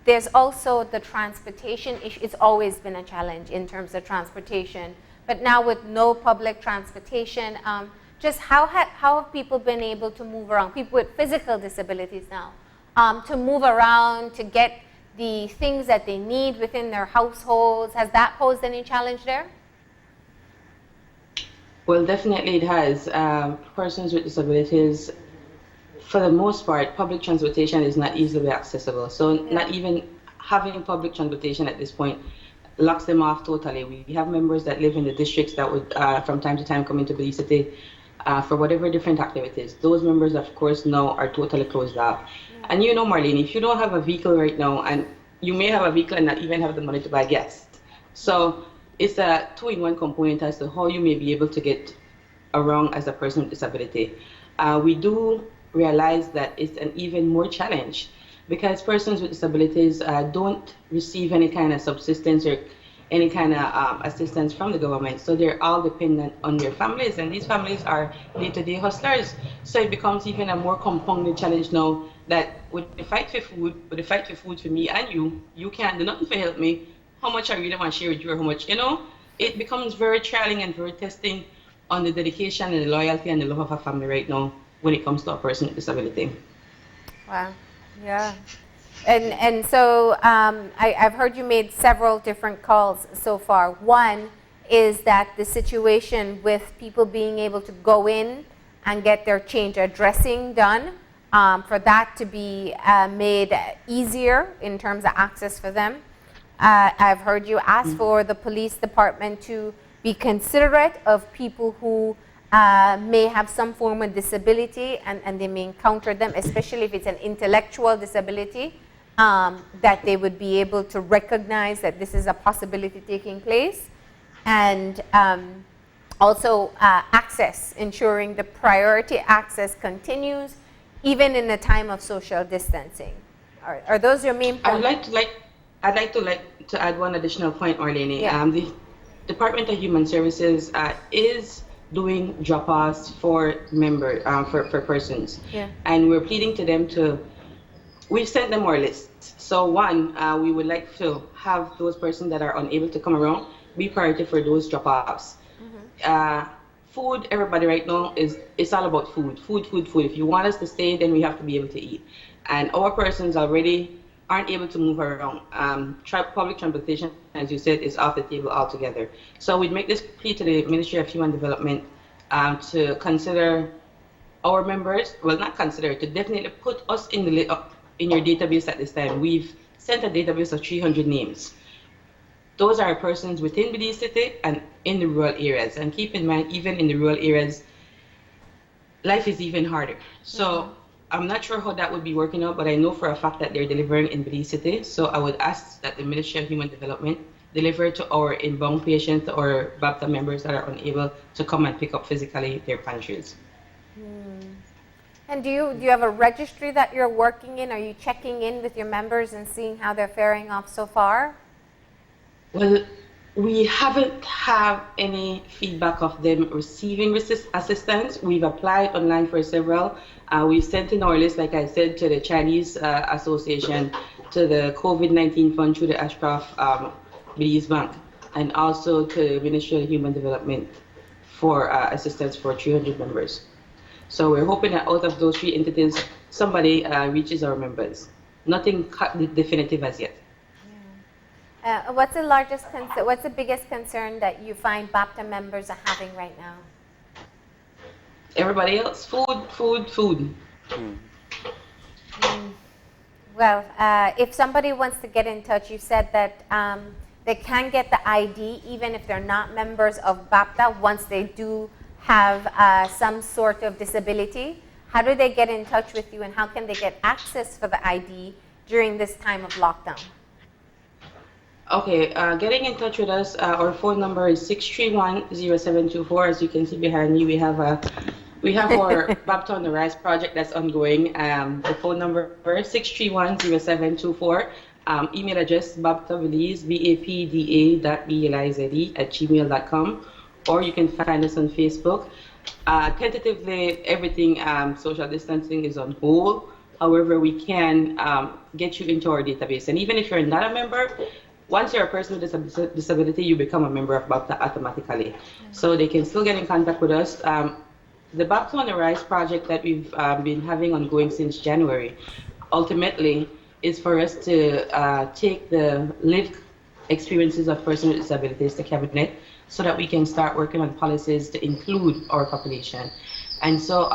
there's also the transportation issue. It's always been a challenge in terms of transportation. But now with no public transportation, just how have people been able to move around, people with physical disabilities now, to move around, to get the things that they need within their households? Has that posed any challenge there? Well, definitely it has. Persons with disabilities, for the most part, public transportation is not easily accessible. So not even having public transportation at this point locks them off totally. We have members that live in the districts that would, from time to time, come into Belize City for whatever different activities. Those members, of course, now are totally closed off. And you know, Marlene, if you don't have a vehicle right now, and you may have a vehicle and not even have the money to buy gas. So it's a two-in-one component as to how you may be able to get around as a person with disability. We do realize that it's an even more challenge because persons with disabilities don't receive any kind of subsistence or any kind of assistance from the government. So they're all dependent on their families, and these families are day-to-day hustlers. So it becomes even a more compounded challenge now that with the fight for food for me and you can't do nothing to help me. How much I really want to share with you or how much, it becomes very trying and very testing on the dedication and the loyalty and the love of a family right now when it comes to a person with disability. Wow, yeah. And so I've heard you made several different calls so far. One is that the situation with people being able to go in and get their change of dressing done, for that to be made easier in terms of access for them. I've heard you ask for the police department to be considerate of people who may have some form of disability and they may encounter them, especially if it's an intellectual disability, that they would be able to recognize that this is a possibility taking place. And also access, ensuring the priority access continues even in a time of social distancing. Are those your main points? I'd like to add one additional point, Marlene. Yeah. The Department of Human Services is doing drop-offs for for persons. Yeah. And we're pleading to them we've sent them our list. So one, we would like to have those persons that are unable to come around be priority for those drop-offs. Food, everybody right now it's all about food. Food. If you want us to stay, then we have to be able to eat. And our persons already aren't able to move around. Public transportation, as you said, is off the table altogether. So we'd make this plea to the Ministry of Human Development to consider our members, well, not consider, to definitely put us in your database at this time. We've sent a database of 300 names. Those are persons within Belize City and in the rural areas. And keep in mind, even in the rural areas, life is even harder. So I'm not sure how that would be working out, but I know for a fact that they're delivering in Belize City. So I would ask that the Ministry of Human Development deliver to our inbound patients or BAPTA members that are unable to come and pick up physically their pantries. And do you have a registry that you're working in? Are you checking in with your members and seeing how they're faring off so far? Well, we haven't had any feedback of them receiving assistance. We've applied online for several. We've sent in our list, like I said, to the Chinese Association, to the COVID-19 Fund through the Ashcroft Belize Bank, and also to the Ministry of Human Development for assistance for 300 members. So we're hoping that out of those three entities, somebody reaches our members. Nothing definitive as yet. What's the biggest concern that you find BAPTA members are having right now? Everybody else, food. Well, if somebody wants to get in touch, you said that they can get the ID even if they're not members of BAPTA once they do have some sort of disability. How do they get in touch with you, and how can they get access for the ID during this time of lockdown? Okay, getting in touch with us, our phone number is 631-0724. As you can see behind me, we have our BAPTA on the Rise project that's ongoing. The phone number is 631-0724. Email address baptabelize, bapda.belize@gmail.com, or you can find us on Facebook. Tentatively, everything social distancing is on hold. However, we can get you into our database. And even if you're not a member, once you're a person with a disability, you become a member of BAPTA automatically. So they can still get in contact with us. The BAPTA on the Rise project that we've been having ongoing since January, ultimately, is for us to take the lived experiences of persons with disabilities to cabinet so that we can start working on policies to include our population. And so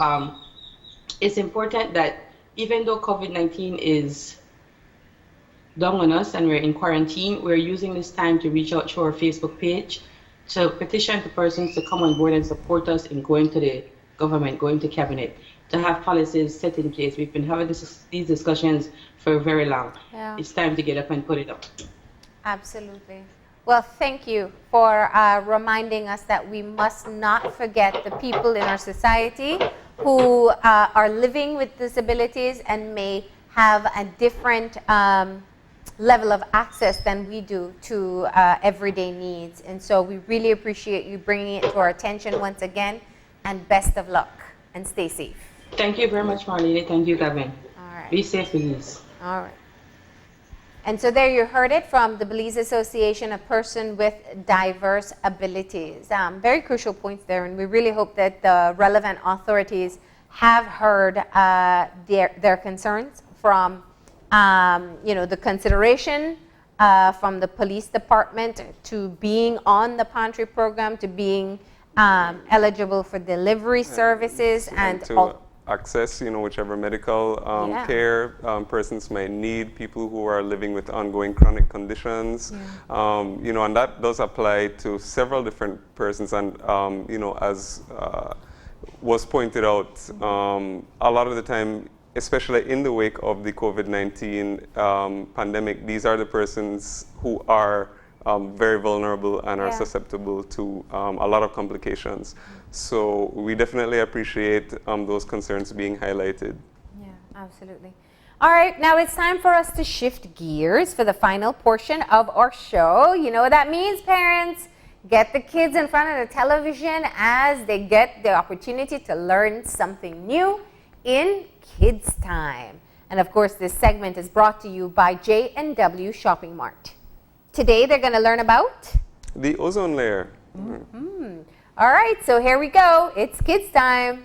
it's important that even though COVID-19 is down on us and we're in quarantine, we're using this time to reach out to our Facebook page to petition the persons to come on board and support us in going to the government, going to cabinet, to have policies set in place. We've been having these discussions for very long. Yeah. It's time to get up and put it up. Absolutely. Well, thank you for reminding us that we must not forget the people in our society who are living with disabilities and may have a different level of access than we do to everyday needs. And so we really appreciate you bringing it to our attention once again, and best of luck, and stay safe. Thank you very much, Marlene. Thank you, Gavin. All right. Be safe, please. All right. And so there you heard it from the Belize Association of Persons with Diverse Abilities. Very crucial points there, and we really hope that the relevant authorities have heard their concerns from the consideration from the police department to being on the pantry program to being eligible for delivery services and to access, whichever medical care persons may need, people who are living with ongoing chronic conditions, and that does apply to several different persons. And, as was pointed out, a lot of the time, especially in the wake of the COVID-19 pandemic, these are the persons who are very vulnerable and are susceptible to a lot of complications. So we definitely appreciate those concerns being highlighted. Yeah, absolutely. All right, now it's time for us to shift gears for the final portion of our show. You know what that means, parents? Get the kids in front of the television as they get the opportunity to learn something new in Kids Time. And of course, this segment is brought to you by J&W Shopping Mart. Today, they're going to learn about the ozone layer. Mm-hmm. All right, so here we go. It's Kids Time.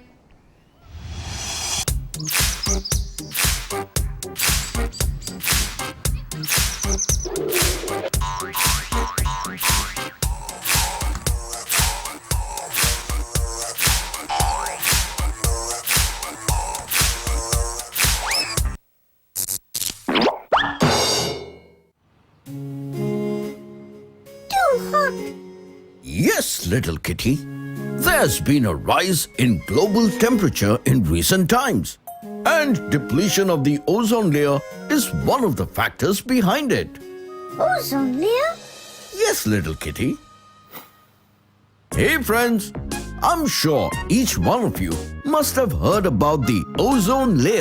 Yes, little kitty. There's been a rise in global temperature in recent times, and depletion of the ozone layer is one of the factors behind it. Ozone layer? Yes, little kitty. Hey friends, I'm sure each one of you must have heard about the ozone layer.